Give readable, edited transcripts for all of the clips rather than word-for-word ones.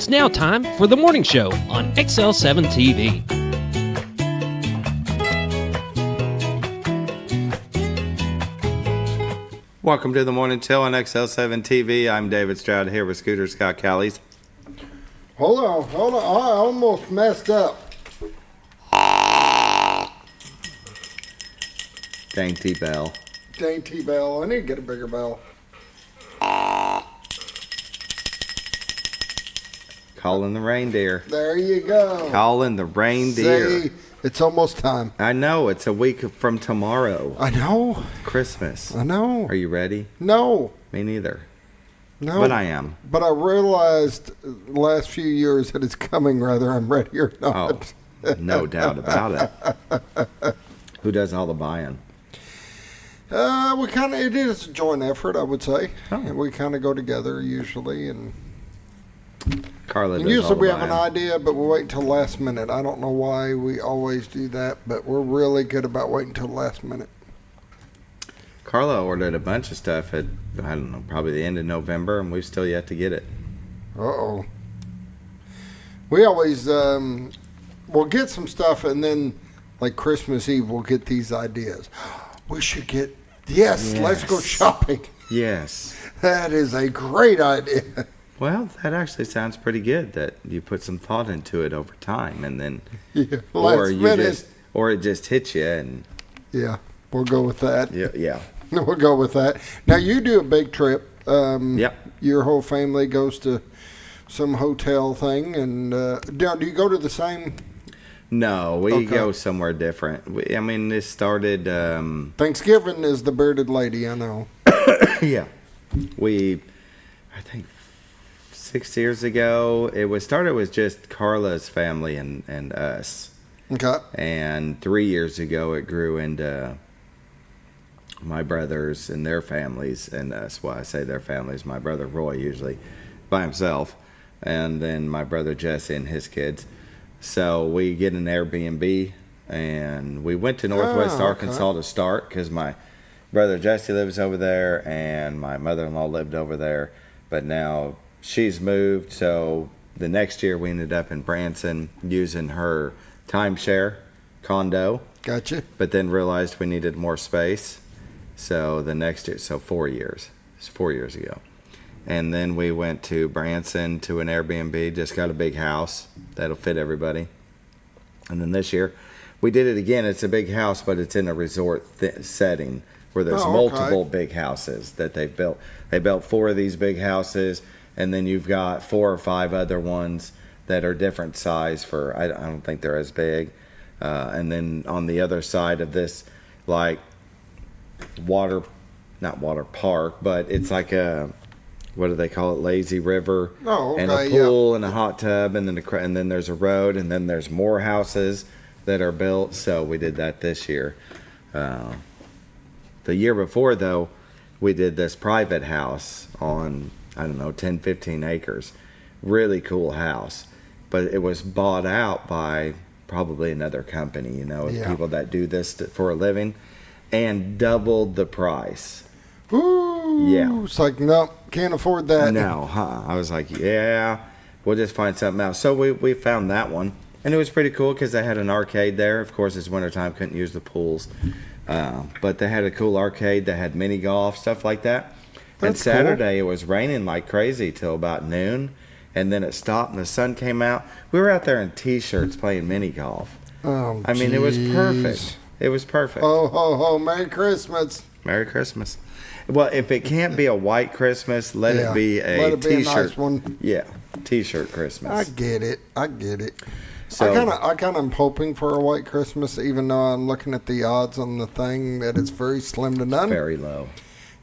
It's now time for the morning show on XL7-TV. Welcome to the morning show on XL7-TV. I'm David Stroud here with Scooter Scott Callies. Hold on. I almost messed up. Dainty Bell. Dainty bell. I need to get a bigger bell. Calling the reindeer. There you go. Calling the reindeer. See, it's almost time. I know, it's a week from tomorrow. I know. Christmas. I know. Are you ready? No. Me neither. No. But I am. But I realized the last few years that it's coming whether I'm ready or not. Oh, no doubt about it. Who does all the buying? It is a joint effort, I would say. Oh. And we kind of go together usually, and Carla does usually all the we have buying. an idea, but we wait until last minute. I don't know why we always do that, but we're really good about waiting until the last minute. Carla ordered a bunch of stuff at, I don't know, probably the end of November, and we've still yet to get it. Uh-oh. We always, we'll get some stuff, and then, like Christmas Eve, we'll get these ideas. We should get, yes, let's go shopping. Yes. That is a great idea. Well, that actually sounds pretty good that you put some thought into it over time, and then Yeah, or last you minute. just or it just hits you, and Yeah, we'll go with that. yeah. We'll go with that. Now, you do a big trip. Yep. Your whole family goes to some hotel thing, and do you go to the same? No, we Okay. go somewhere different. This started. Thanksgiving is the bearded lady, I know. Yeah, I think 6 years ago, it started with just Carla's family and us. Okay. And 3 years ago, it grew into my brothers and their families and us. Well, I say their families. My brother Roy usually by himself, and then my brother Jesse and his kids. So we get an Airbnb, and we went to Northwest okay. Arkansas to start because my brother Jesse lives over there, and my mother-in-law lived over there. But now she's moved, so the next year we ended up in Branson using her timeshare condo, Gotcha. but then realized we needed more space. So the next year, so 4 years. It's 4 years ago. And then we went to Branson to an Airbnb, just got a big house that'll fit everybody. And then this year, we did it again. It's a big house, but it's in a resort setting where there's multiple big houses that they've built. They built 4 of these big houses, and then you've got 4 or 5 other ones that are different size for, I don't think they're as big. And then on the other side of this, like, not water park, but it's like a, what do they call it, lazy river, and a pool and a hot tub, and then there's a road, and then there's more houses that are built. So we did that this year. The year before, though, we did this private house on, 10, 15 acres. Really cool house, but it was bought out by probably another company, people that do this for a living, and doubled the price. Ooh. Yeah. It's like, no, can't afford that. No, I was like, yeah, we'll just find something else. So we found that one, and it was pretty cool because they had an arcade there. Of course, it's wintertime, couldn't use the pools, but they had a cool arcade. They had mini golf, stuff like that. And Saturday, It was raining like crazy till about noon, and then it stopped and the sun came out. We were out there in T-shirts playing mini golf. Oh, It was perfect. It was perfect. Oh, ho, ho, Merry Christmas. Merry Christmas. Well, if it can't be a white Christmas, let it be a T-shirt. A nice one. Yeah, T-shirt Christmas. I get it. So, I kind of am hoping for a white Christmas, even though I'm looking at the odds on the thing that it's very slim to none. Very low.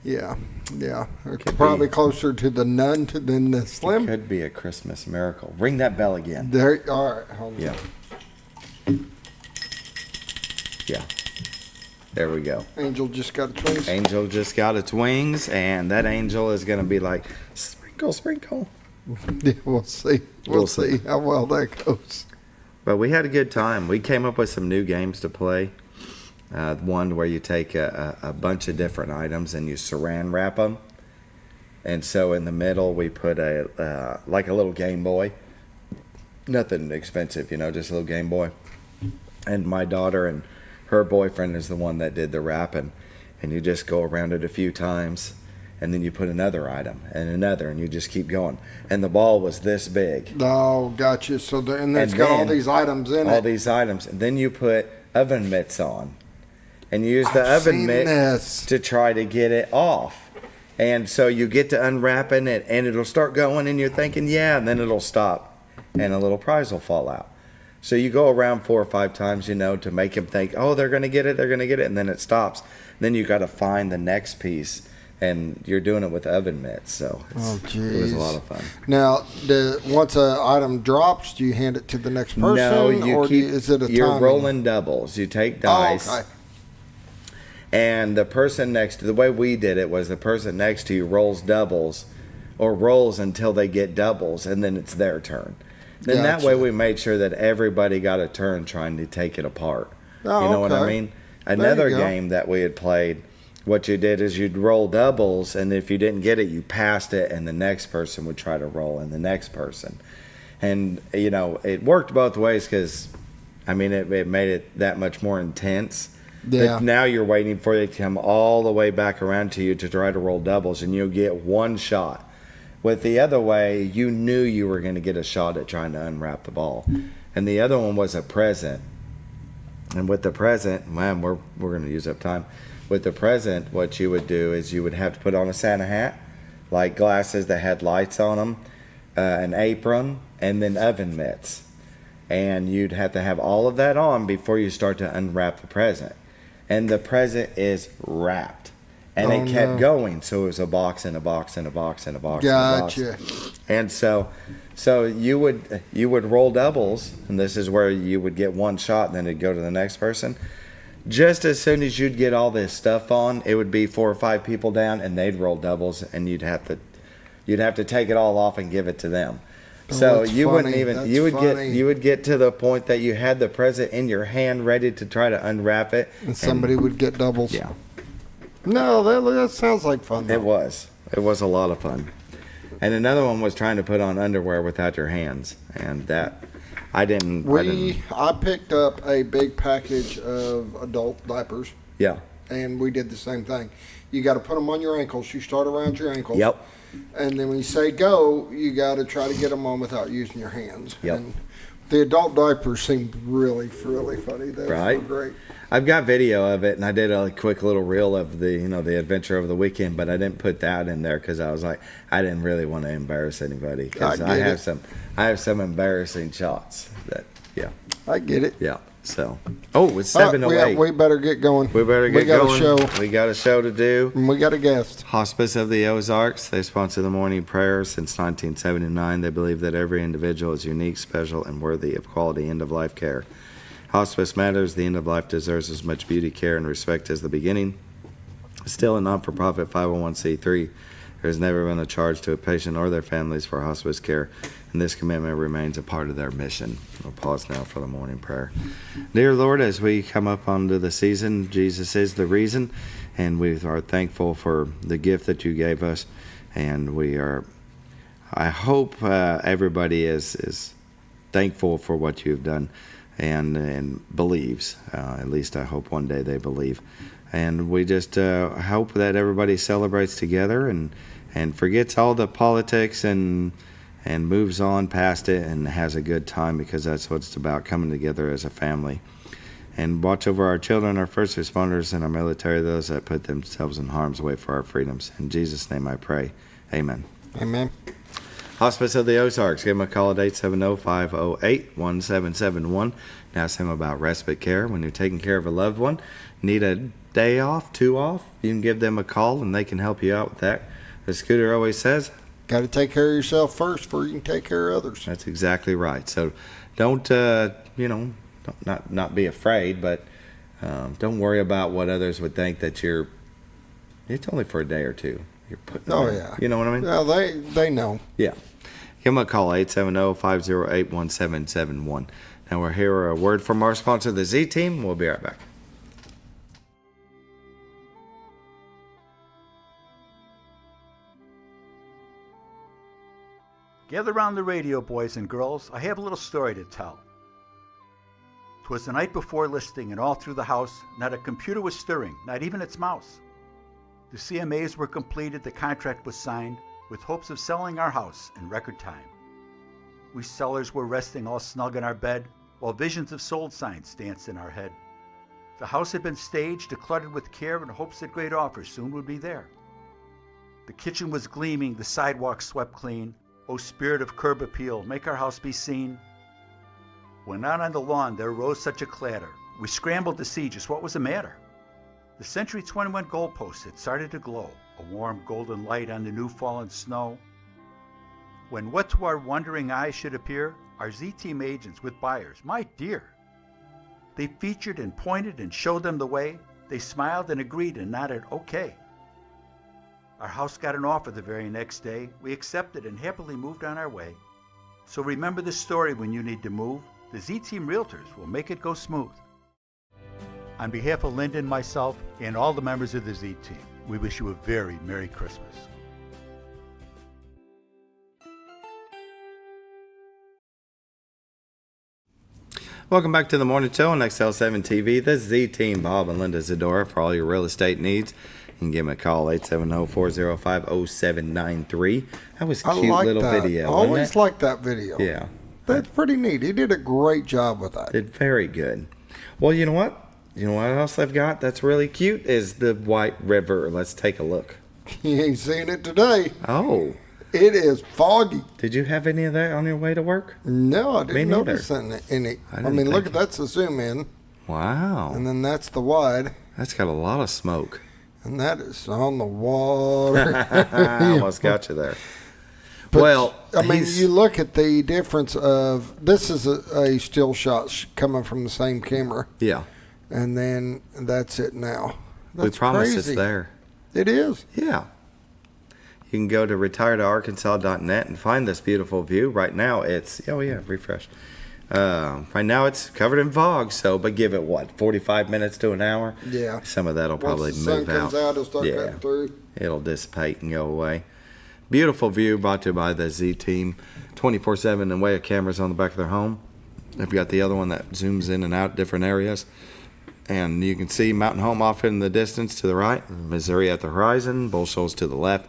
Yeah. It's probably closer to the none than the slim. Could be a Christmas miracle. Ring that bell again. There. All right. Hold on. Yeah. There we go. Angel just got its wings. Angel just got its wings, and that angel is going to be like, sprinkle, sprinkle. Yeah, we'll see. We'll see how well that goes. But we had a good time. We came up with some new games to play. One where you take a bunch of different items and you saran wrap them. And so in the middle we put like a little Game Boy Nothing expensive, just a little Game Boy. And my daughter and her boyfriend is the one that did the wrapping. And you just go around it a few times, and then you put another item and another, and you just keep going. And the ball was this big. Oh, gotcha. So and it's got all these items in it. All these items. And then you put oven mitts on. And you use the oven mitt to try to get it off. And so you get to unwrapping it, and it'll start going, and you're thinking, yeah, and then it'll stop, and a little prize will fall out. So you go around 4 or 5 times, to make them think, oh, they're going to get it, and then it stops. Then you got to find the next piece, and you're doing it with oven mitts. So it was a lot of fun. Now, once an item drops, do you hand it to the next person? No, is it you're timing? rolling doubles. You take dice. Oh, okay. And the person the way we did it was the person next to you rolls doubles or rolls until they get doubles, and then it's their turn. Then that way we made sure that everybody got a turn trying to take it apart. Oh, you know what I mean? Another game that we had played, what you did is you'd roll doubles, and if you didn't get it, you passed it, and the next person would try to roll, and the next person. And, it worked both ways because, it made it that much more intense. Yeah. But now you're waiting for it to come all the way back around to you to try to roll doubles, and you'll get one shot. With the other way, you knew you were going to get a shot at trying to unwrap the ball. And the other one was a present. And with the present, man, we're going to use up time. With the present, what you would do is you would have to put on a Santa hat, like glasses that had lights on them, an apron, and then oven mitts. And you'd have to have all of that on before you start to unwrap the present. And the present is wrapped. And it kept going. So it was a box and a box and a box and a box. Gotcha. And so you would roll doubles, and this is where you would get one shot, and then it'd go to the next person. Just as soon as you'd get all this stuff on, it would be 4 or 5 people down, and they'd roll doubles, and you'd have to take it all off and give it to them. So you wouldn't even you would get to the point that you had the present in your hand ready to try to unwrap it, and somebody would get doubles. Yeah. No, that sounds like fun, though. It was a lot of fun. And another one was trying to put on underwear without your hands, and that I picked up a big package of adult diapers. Yeah. And we did the same thing. You got to put them on your ankles. You start around your ankles. Yep. And then when you say go, you got to try to get them on without using your hands. Yep. And the adult diapers seemed really, really funny. They were great. I've got video of it, and I did a quick little reel of the adventure over the weekend, but I didn't put that in there because I was like, I didn't really want to embarrass anybody because I have some embarrassing shots that I get it. Yeah. So, it's 7:08. We better get going. We better get going. We got a show to do. And we got a guest. Hospice of the Ozarks. They sponsor the morning prayer since 1979. They believe that every individual is unique, special, and worthy of quality end-of-life care. Hospice matters. The end of life deserves as much beauty, care, and respect as the beginning. Still a non-for-profit 501c3. There has never been a charge to a patient or their families for hospice care, and this commitment remains a part of their mission. We'll pause now for the morning prayer. Dear Lord, as we come up onto the season, Jesus is the reason, and we are thankful for the gift that you gave us, and I hope everybody is thankful for what you've done and believes. At least I hope one day they believe. And we just hope that everybody celebrates together and forgets all the politics and moves on past it and has a good time, because that's what it's about, coming together as a family. And watch over our children, our first responders, and our military, those that put themselves in harm's way for our freedoms. In Jesus' name I pray. Amen. Amen. Hospice of the Ozarks. Give them a call at 870-508-1771. Now, ask them about respite care. When you're taking care of a loved one, need a day off, 2 off, you can give them a call and they can help you out with that. As Scooter always says, got to take care of yourself first before you can take care of others. That's exactly right. So don't not be afraid, but don't worry about what others would think that it's only for a day or two. You're putting yeah. You know what I mean? Well, they know. Yeah. Give them a call, 870-508-1771. Now we're here, a word from our sponsor, the Z-Team. We'll be right back. Gather round the radio, boys and girls. I have a little story to tell. 'Twas the night before listing, and all through the house, not a computer was stirring, not even its mouse. The CMAs were completed, the contract was signed, with hopes of selling our house in record time. We sellers were resting all snug in our bed, while visions of sold signs danced in our head. The house had been staged, decluttered with care, in hopes that great offers soon would be there. The kitchen was gleaming, the sidewalk swept clean. O spirit of curb appeal, make our house be seen. When out on the lawn there rose such a clatter, we scrambled to see just what was the matter. The Century 21 goalpost had started to glow, a warm golden light on the new fallen snow. When what to our wondering eyes should appear, our Z-Team agents with buyers, my dear. They featured and pointed and showed them the way. They smiled and agreed and nodded okay. Our house got an offer the very next day. We accepted and happily moved on our way. So remember this story when you need to move. The Z-Team Realtors will make it go smooth. On behalf of Linda and myself and all the members of the Z-Team, we wish you a very Merry Christmas. Welcome back to the morning show on XL7-TV. The Z-Team, Bob and Linda Zadora, for all your real estate needs. You can give them a call, 870-405-0793. That was a cute little video. I always liked that video. Yeah. That's pretty neat. He did a great job with that. Did very good. Well, you know what? You know what else they've got that's really cute is the White River. Let's take a look. You ain't seen it today. Oh. It is foggy. Did you have any of that on your way to work? No, I didn't notice any. I mean, look, that's the zoom in. Wow. And then that's the wide. That's got a lot of smoke. And that is on the water. I almost got you there. But, well, I mean, you look at the difference of, this is a still shot coming from the same camera. Yeah. And then that's it now. That's we promise crazy. It's there. It is. Yeah. You can go to retiredarkansas.net and find this beautiful view. Right now it's, refresh. Right now it's covered in fog, but give it, 45 minutes to an hour? Yeah. Some of that will probably move out. Once the sun comes out, it'll start cutting through. It'll dissipate and go away. Beautiful view brought to you by the Z-Team. 24/7 and way of cameras on the back of their home. They've got the other one that zooms in and out different areas. And you can see Mountain Home off in the distance to the right, Missouri at the horizon, Bull Shoals to the left.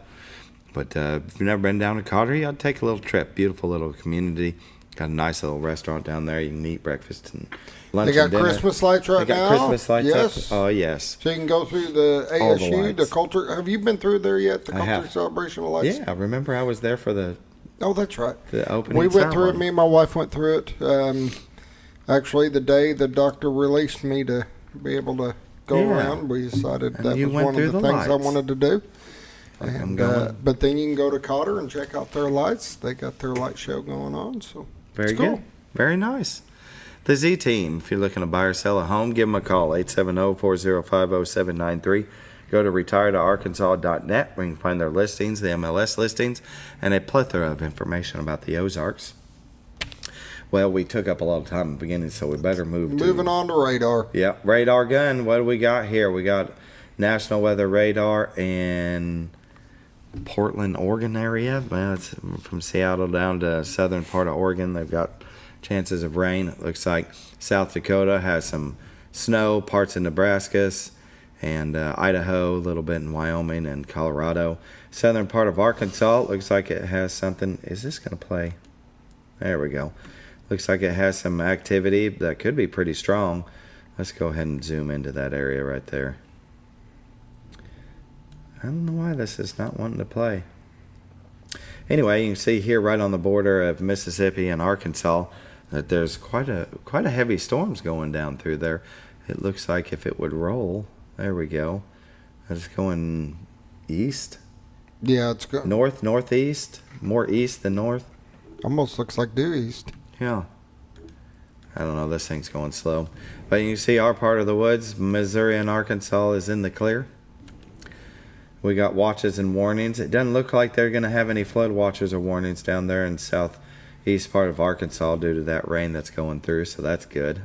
But if you've never been down to Cottery, I'd take a little trip. Beautiful little community. Got a nice little restaurant down there. You can eat breakfast and lunch and dinner. They got Christmas lights right now? They got Christmas lights yes. up. Oh, yes. So you can go through the ASU, the culture. Have you been through there yet, the culture celebration of lights? Yeah, remember I was there for the... Oh, that's right. The opening We went ceremony. through it. Me and my wife went through it. Actually, the day the doctor released me to be able to go around, we decided that was one of the things I wanted to do. And, but then you can go to Cotter and check out their lights. They got their light show going on. So very cool. Good. Very nice. The Z-Team, if you're looking to buy or sell a home, give them a call, 870-405-0793. Go to retiredarkansas.net where you can find their listings, the MLS listings, and a plethora of information about the Ozarks. Well, we took up a lot of time in the beginning, so we better Moving on to radar. Yeah, radar gun. What do we got here? We got National Weather Radar in Portland, Oregon area. Well, it's from Seattle down to southern part of Oregon. They've got chances of rain. It looks like South Dakota has some snow, parts of Nebraska, and Idaho, a little bit in Wyoming and Colorado. Southern part of Arkansas, looks like it has something. Is this going to play? There we go. Looks like it has some activity that could be pretty strong. Let's go ahead and zoom into that area right there. I don't know why this is not wanting to play. Anyway, you can see here right on the border of Mississippi and Arkansas that there's quite a heavy storms going down through there. It looks like if it would roll, there we go. It's going east. Yeah, it's good. North, northeast, more east than north. Almost looks like due east. Yeah. I don't know, this thing's going slow. But you can see our part of the woods, Missouri and Arkansas, is in the clear. We got watches and warnings. It doesn't look like they're going to have any flood watches or warnings down there in southeast part of Arkansas due to that rain that's going through, so that's good.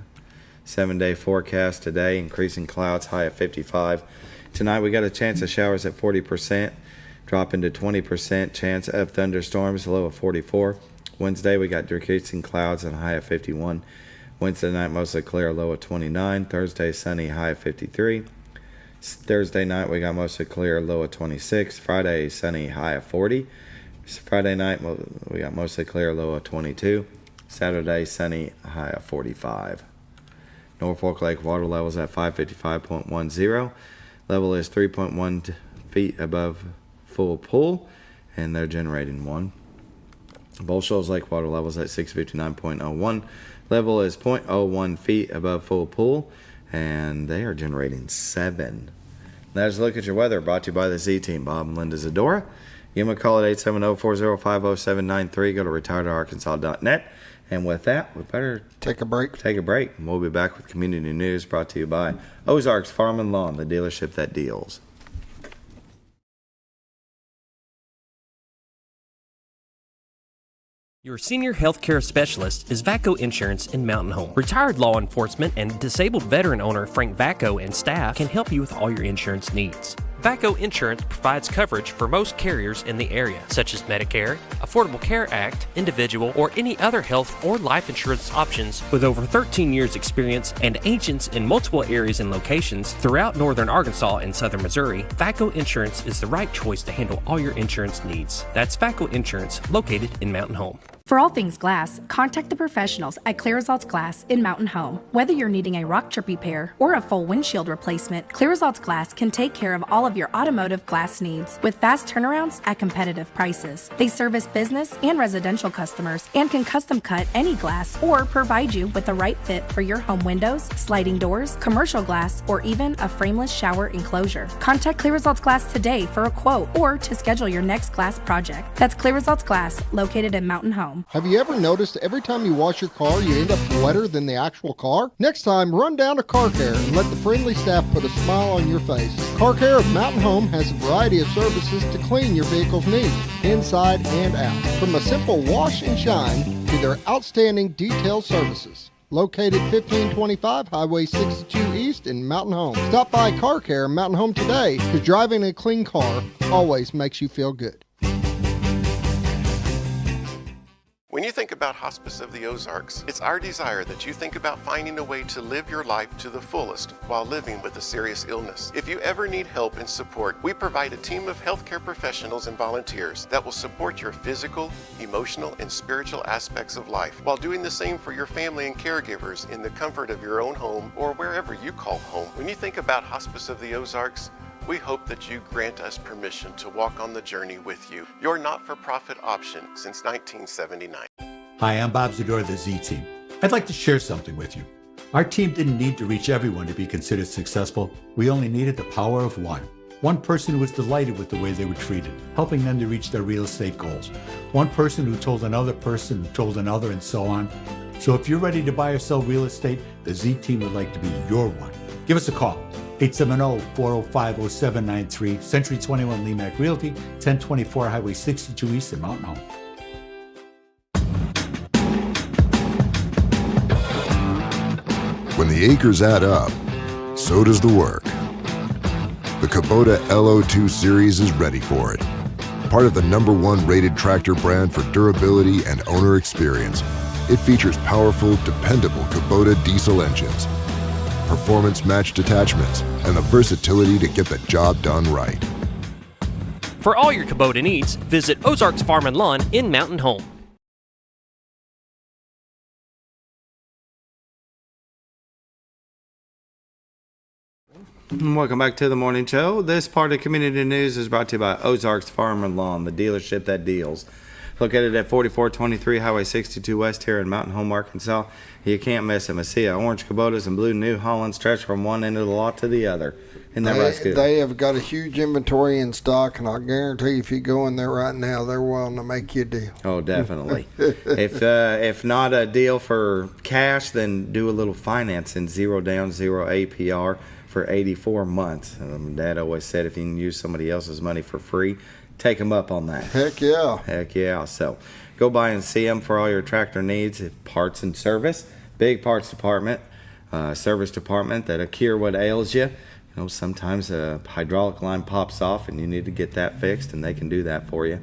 7-day forecast today, increasing clouds, high of 55. Tonight we got a chance of showers at 40%. dropping to 20% chance of thunderstorms, low of 44. Wednesday, we got decreasing clouds and a high of 51. Wednesday night, mostly clear, low of 29. Thursday, sunny, high of 53. Thursday night, we got mostly clear, low of 26. Friday, sunny, high of 40. Friday night, we got mostly clear, low of 22. Saturday, sunny, high of 45. Norfolk Lake water levels at 555.10. Level is 3.1 feet above full pool, and they're generating 1. Bull Shoals Lake water levels at 659.01. Level is 0.01 feet above full pool, and they are generating 7. Now just look at your weather, brought to you by the Z-Team, Bob and Linda Zadora. Give them a call at 870-405-0793. Go to retiredarkansas.net. And with that, we better Take a break. And we'll be back with community news brought to you by Ozarks Farm and Lawn, the dealership that deals. Your senior healthcare specialist is VACO Insurance in Mountain Home. Retired law enforcement and disabled veteran owner Frank VACO and staff can help you with all your insurance needs. VACO Insurance provides coverage for most carriers in the area, such as Medicare, Affordable Care Act, individual, or any other health or life insurance options. With over 13 years experience and agents in multiple areas and locations throughout northern Arkansas and southern Missouri, VACO Insurance is the right choice to handle all your insurance needs. That's VACO Insurance, located in Mountain Home. For all things glass, contact the professionals at Clear Results Glass in Mountain Home. Whether you're needing a rock chip repair or a full windshield replacement, Clear Results Glass can take care of all of your automotive glass needs with fast turnarounds at competitive prices. They service business and residential customers and can custom cut any glass or provide you with the right fit for your home windows, sliding doors, commercial glass, or even a frameless shower enclosure. Contact Clear Results Glass today for a quote or to schedule your next glass project. That's Clear Results Glass, located in Mountain Home. Have you ever noticed every time you wash your car, you end up wetter than the actual car? Next time, run down to Car Care and let the friendly staff put a smile on your face. Car Care of Mountain Home has a variety of services to clean your vehicle's needs, inside and out. From a simple wash and shine to their outstanding detailed services. Located 1525 Highway 62 East in Mountain Home. Stop by Car Care Mountain Home today, because driving a clean car always makes you feel good. When you think about Hospice of the Ozarks, it's our desire that you think about finding a way to live your life to the fullest while living with a serious illness. If you ever need help and support, we provide a team of healthcare professionals and volunteers that will support your physical, emotional, and spiritual aspects of life while doing the same for your family and caregivers in the comfort of your own home or wherever you call home. When you think about Hospice of the Ozarks, we hope that you grant us permission to walk on the journey with you. Your not-for-profit option since 1979. Hi, I'm Bob Zador of the Z-Team. I'd like to share something with you. Our team didn't need to reach everyone to be considered successful. We only needed the power of one. One person who was delighted with the way they were treated, helping them to reach their real estate goals. One person who told another person who told another, and so on. So if you're ready to buy or sell real estate, the Z-Team would like to be your one. Give us a call. 870-405-0793, Century 21 Lemac Realty, 1024 Highway 62 East in Mountain Home. When the acres add up, so does the work. The Kubota LO2 Series is ready for it. Part of the #1 rated tractor brand for durability and owner experience, it features powerful, dependable Kubota diesel engines, performance-matched attachments, and the versatility to get the job done right. For all your Kubota needs, visit Ozarks Farm and Lawn in Mountain Home. Welcome back to the morning show. This part of community news is brought to you by Ozarks Farm and Lawn, the dealership that deals. Located at 4423 Highway 62 West here in Mountain Home, Arkansas. You can't miss them. A sea of orange Kubotas and blue New Holland stretch from one end of the lot to the other. Isn't that right, Scoot? They have got a huge inventory in stock, and I guarantee if you go in there right now, they're willing to make you a deal. Oh, definitely. If not a deal for cash, then do a little financing, 0 down, 0 APR for 84 months. Dad always said if you can use somebody else's money for free, take them up on that. Heck yeah. Heck yeah. So go by and see them for all your tractor needs, parts and service. Big parts department, service department that'll cure what ails you. You know, sometimes a hydraulic line pops off and you need to get that fixed, and they can do that for you.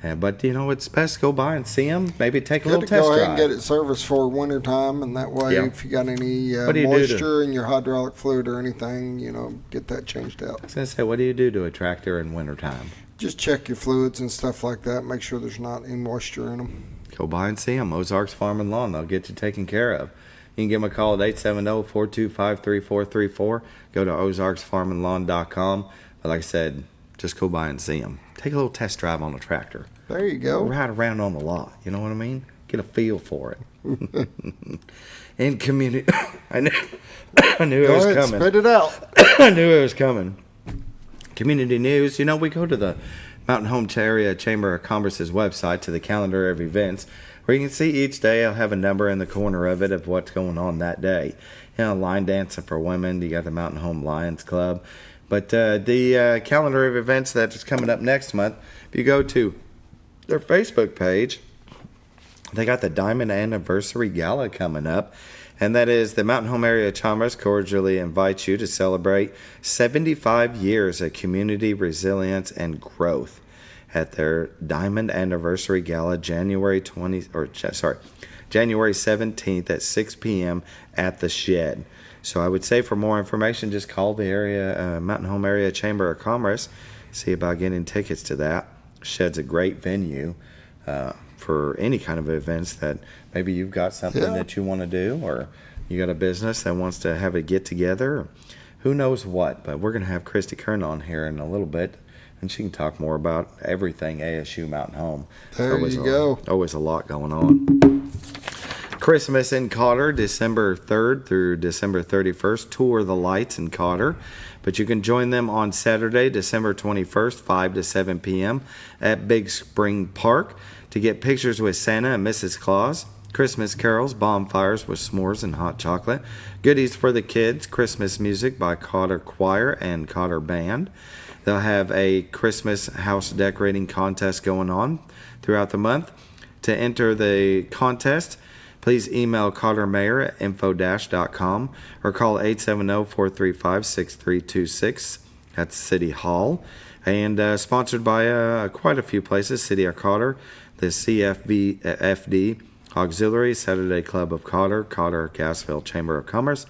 But, you know, it's best to go by and see them, maybe take a little test Go ahead drive. and get it serviced for winter time, and that way, if you got any moisture in your hydraulic fluid or anything, you know, get that changed out. I was going to say, what do you do to a tractor in wintertime? Just check your fluids and stuff like that. Make sure there's not any moisture in them. Go by and see them. Ozarks Farm and Lawn. They'll get you taken care of. You can give them a call at 870-425-3434. Go to ozarksfarmandlawn.com. But like I said, just go by and see them. Take a little test drive on a tractor. There you go. Ride around on the lot. You know what I mean? Get a feel for it. In community, I knew it was coming. Spit it out. I knew it was coming. Community news. You know, we go to the Mountain Home Area Chamber of Commerce's website, to the calendar of events, where you can see each day. I'll have a number in the corner of it of what's going on that day. You know, line dancing for women. You got the Mountain Home Lions Club. But the calendar of events that is coming up next month, if you go to their Facebook page, they got the Diamond Anniversary Gala coming up. And that is the Mountain Home Area Chambers cordially invites you to celebrate 75 years of community resilience and growth at their Diamond Anniversary Gala, January 17th at 6 p.m. at the Shed. So I would say, for more information, just call the area Mountain Home Area Chamber of Commerce. See about getting tickets to that. Shed's a great venue for any kind of events that maybe you've got something that you want to do, or you got a business that wants to have a get together. Who knows what? But we're going to have Christy Keirn on here in a little bit, and she can talk more about everything ASU Mountain Home. There you go. Always a lot going on. Christmas in Cotter, December 3rd through December 31st. Tour the lights in Cotter. But you can join them on Saturday, December 21st, 5 to 7 p.m. at Big Spring Park to get pictures with Santa and Mrs. Claus, Christmas carols, bonfires with s'mores and hot chocolate, goodies for the kids, Christmas music by Cotter Choir and Cotter Band. They'll have a Christmas house decorating contest going on throughout the month. To enter the contest, please email CotterMayor at info-.com or call 870-435-6326 at City Hall. And sponsored by quite a few places: City of Cotter, the CFD Auxiliary, Saturday Club of Cotter, Cotter Gasville Chamber of Commerce,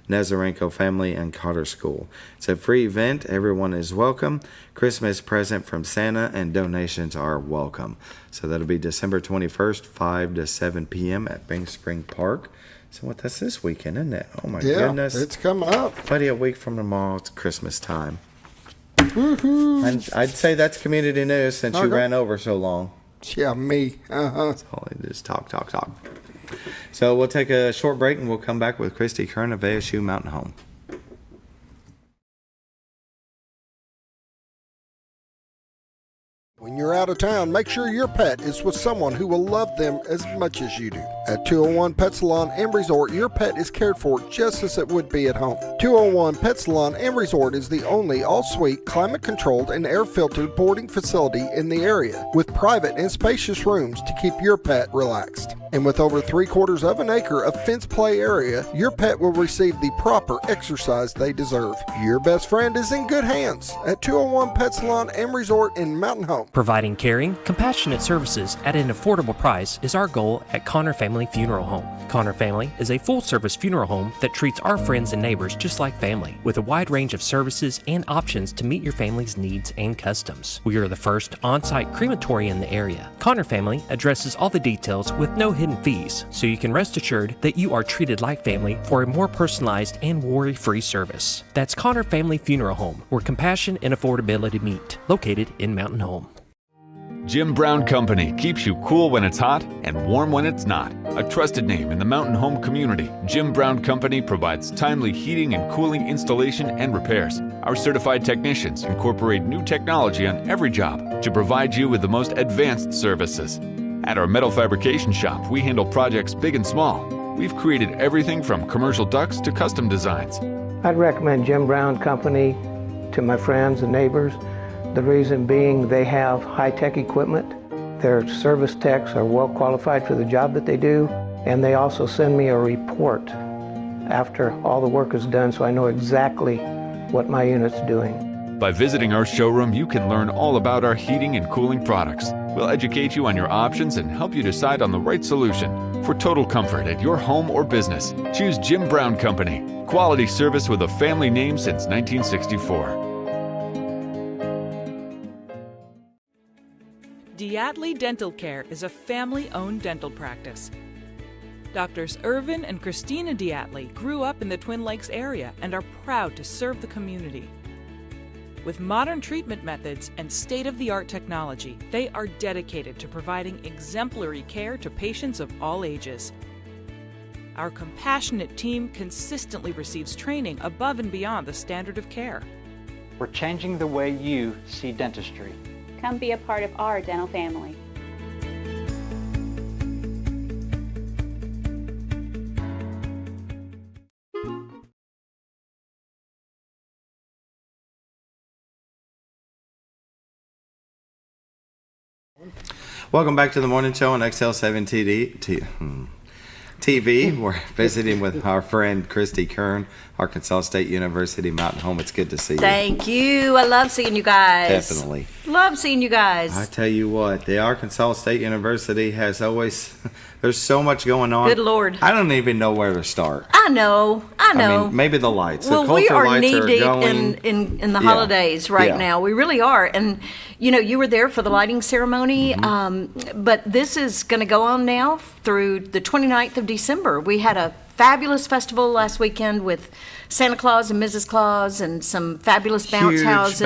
Nazarenko Family, and Cotter School. It's a free event. Everyone is welcome. Christmas present from Santa, and donations are welcome. So that'll be December 21st, 5 to 7 p.m. at Big Spring Park. So that's this weekend, isn't it? Oh, my goodness. It's coming up. Buddy, a week from tomorrow, it's Christmas time. Woohoo. And I'd say that's community news since you ran over so long. Yeah, me. That's all it is. Talk. So we'll take a short break, and we'll come back with Christy Keirn of ASU Mountain Home. When you're out of town, make sure your pet is with someone who will love them as much as you do. At 201 Pet Salon and Resort, your pet is cared for just as it would be at home. 201 Pet Salon and Resort is the only all-suite, climate-controlled, and air-filtered boarding facility in the area, with private and spacious rooms to keep your pet relaxed. And with over 3/4 of an acre of fenced play area, your pet will receive the proper exercise they deserve. Your best friend is in good hands at 201 Pet Salon and Resort in Mountain Home. Providing caring, compassionate services at an affordable price is our goal at Connor Family Funeral Home. Connor Family is a full-service funeral home that treats our friends and neighbors just like family, with a wide range of services and options to meet your family's needs and customs. We are the first on-site crematory in the area. Connor Family addresses all the details with no hidden fees, so you can rest assured that you are treated like family for a more personalized and worry-free service. That's Connor Family Funeral Home, where compassion and affordability meet, located in Mountain Home. Jim Brown Company keeps you cool when it's hot and warm when it's not. A trusted name in the mountain home community, Jim Brown Company provides timely heating and cooling installation and repairs. Our certified technicians incorporate new technology on every job to provide you with the most advanced services. At our metal fabrication shop, we handle projects big and small. We've created everything from commercial ducts to custom designs. I'd recommend Jim Brown Company to my friends and neighbors. The reason being they have high-tech equipment. Their service techs are well qualified for the job that they do, and they also send me a report after all the work is done, so I know exactly what my unit's doing. By visiting our showroom, you can learn all about our heating and cooling products. We'll educate you on your options and help you decide on the right solution. For total comfort at your home or business, choose Jim Brown Company. Quality service with a family name since 1964. Diatley Dental Care is a family-owned dental practice. Doctors Irvin and Christina Diatley grew up in the Twin Lakes area and are proud to serve the community. With modern treatment methods and state-of-the-art technology, they are dedicated to providing exemplary care to patients of all ages. Our compassionate team consistently receives training above and beyond the standard of care. We're changing the way you see dentistry. Come be a part of our dental family. Welcome back to the morning show on XL7-TV. We're visiting with our friend Christy Keirn, Arkansas State University, Mountain Home. It's good to see you. Thank you. I love seeing you guys. Definitely. Love seeing you guys. I tell you what, the Arkansas State University has always, there's so much going on. Good Lord. I don't even know where to start. I know. I mean, maybe the lights. Well, the culture we are lights knee are deep going. in the holidays right now. We really are. And, you know, you were there for the lighting ceremony, but this is going to go on now through the 29th of December. We had a fabulous festival last weekend with Santa Claus and Mrs. Claus and some fabulous bounce houses.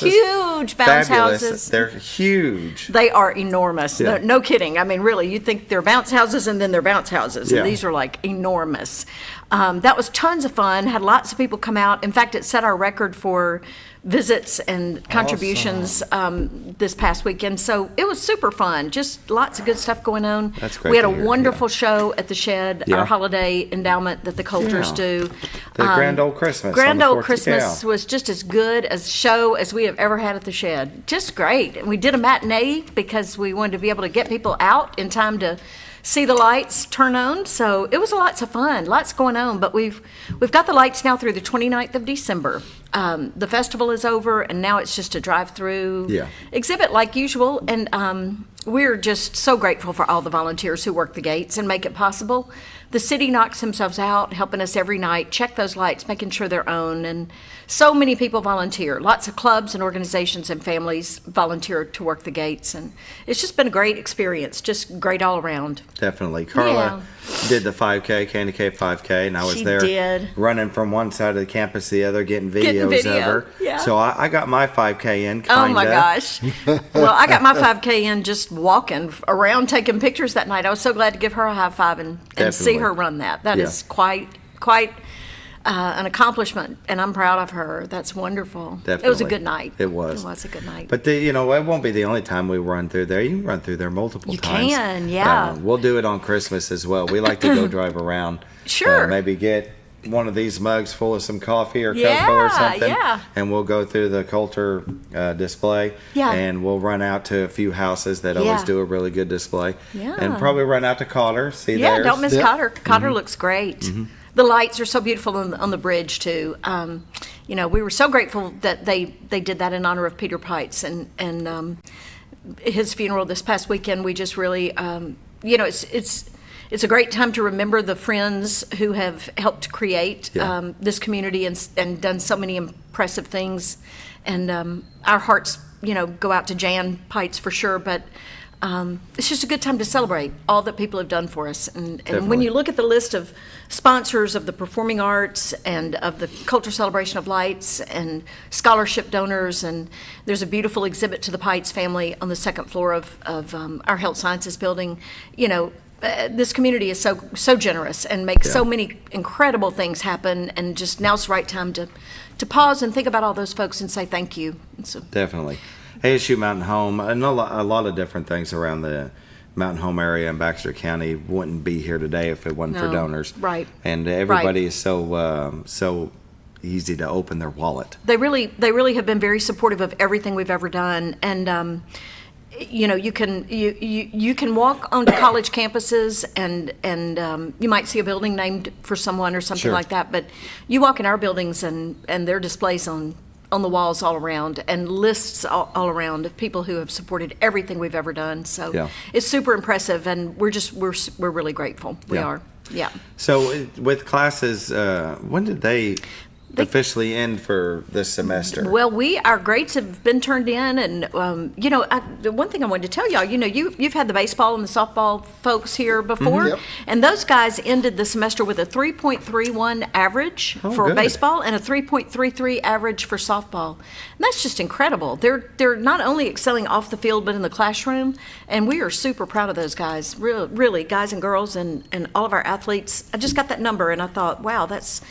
Huge bounce houses. They're huge. They are enormous. Yeah. No kidding. I mean, really, you think they're bounce houses and then they're bounce houses. Yeah. And these are like enormous. That was tons of fun. Had lots of people come out. In fact, it set our record for visits and contributions this past weekend. So it was super fun. Just lots of good stuff going on. That's great. We had a to hear. wonderful show at the Shed, our holiday endowment that the Coulters do. The Grand Old Christmas. Grand on the Old 14th. Christmas was just as good a show as we have ever had at the Shed. Just great. And we did a matinee because we wanted to be able to get people out in time to see the lights turn on. So it was lots of fun, lots going on. But we've got the lights now through the 29th of December. The festival is over, and now it's just a drive-through exhibit like usual. And we're just so grateful for all the volunteers who work the gates and make it possible. The city knocks themselves out, helping us every night, check those lights, making sure they're on. And so many people volunteer. Lots of clubs and organizations and families volunteer to work the gates. And it's just been a great experience, just great all around. Definitely. Carla did the 5K, Candy Cave 5K, and I was there running from one side of the campus to the other, getting videos of her. Yeah. So I got my 5K in, kinda. Oh my gosh. Well, I got my 5K in just walking around taking pictures that night. I was so glad to give her a high five and see her run that. That is quite an accomplishment, and I'm proud of her. That's wonderful. Definitely. It was a good night. It was. It was a good night. But it won't be the only time we run through there. You can run through there multiple times. You can, yeah. We'll do it on Christmas as well. We like to go drive around. Sure. Maybe get one of these mugs full of some coffee or cocoa or something. Yeah. And we'll go through the Coulter display. Yeah. And we'll run out to a few houses that always do a really good display. Yeah. And probably run out to Cotter, see theirs. Yeah, don't miss Cotter. Cotter looks great. The lights are so beautiful on the bridge too. We were so grateful that they did that in honor of Peter Pites and his funeral this past weekend. We just really, it's a great time to remember the friends who have helped create this community and done so many impressive things. And our hearts, go out to Jan Pites for sure, but it's just a good time to celebrate all that people have done for us. And when you look at the list of sponsors of the performing arts and of the Culture Celebration of Lights and scholarship donors, and there's a beautiful exhibit to the Pites family on the second floor of our Health Sciences building. This community is so generous and makes so many incredible things happen, and just now's the right time to pause and think about all those folks and say thank you. So, definitely. ASU Mountain Home, and a lot of different things around the Mountain Home area and Baxter County wouldn't be here today if it wasn't for donors. Right. And everybody is so easy to open their wallet. They really have been very supportive of everything we've ever done. And you know, you can walk onto college campuses and you might see a building named for someone or something Sure. like that, but you walk in our buildings and there are displays on the walls all around and lists all around of people who have supported everything we've ever done. So Yeah. it's super impressive, and we're really grateful. We Yeah. are. Yeah. So with classes, when did they officially end for this semester? Well, our grades have been turned in, and you know, the one thing I wanted to tell y'all, you know, you've had the baseball and the softball folks here before, Yep. and those guys ended the semester with a 3.31 average for good. baseball and a 3.33 average for softball. And that's just incredible. They're not only excelling off the field but in the classroom, and we are super proud of those guys. Really, guys and girls, and all of our athletes. I just got that number, and I thought, wow, that's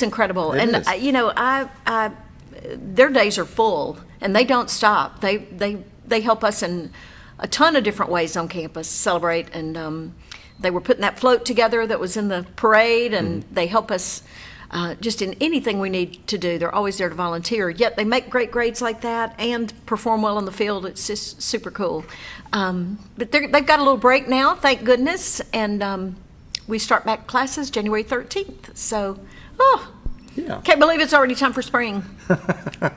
incredible. It And is. you know, their days are full, and they don't stop. They help us in a ton of different ways on campus celebrate, and they were putting that float together that was in the parade, and they help us just in anything we need to do. They're always there to volunteer. Yet they make great grades like that and perform well on the field. It's just super cool. But they've got a little break now, thank goodness, and we start back classes January 13th. So. Oh, Yeah. can't believe it's already time for spring.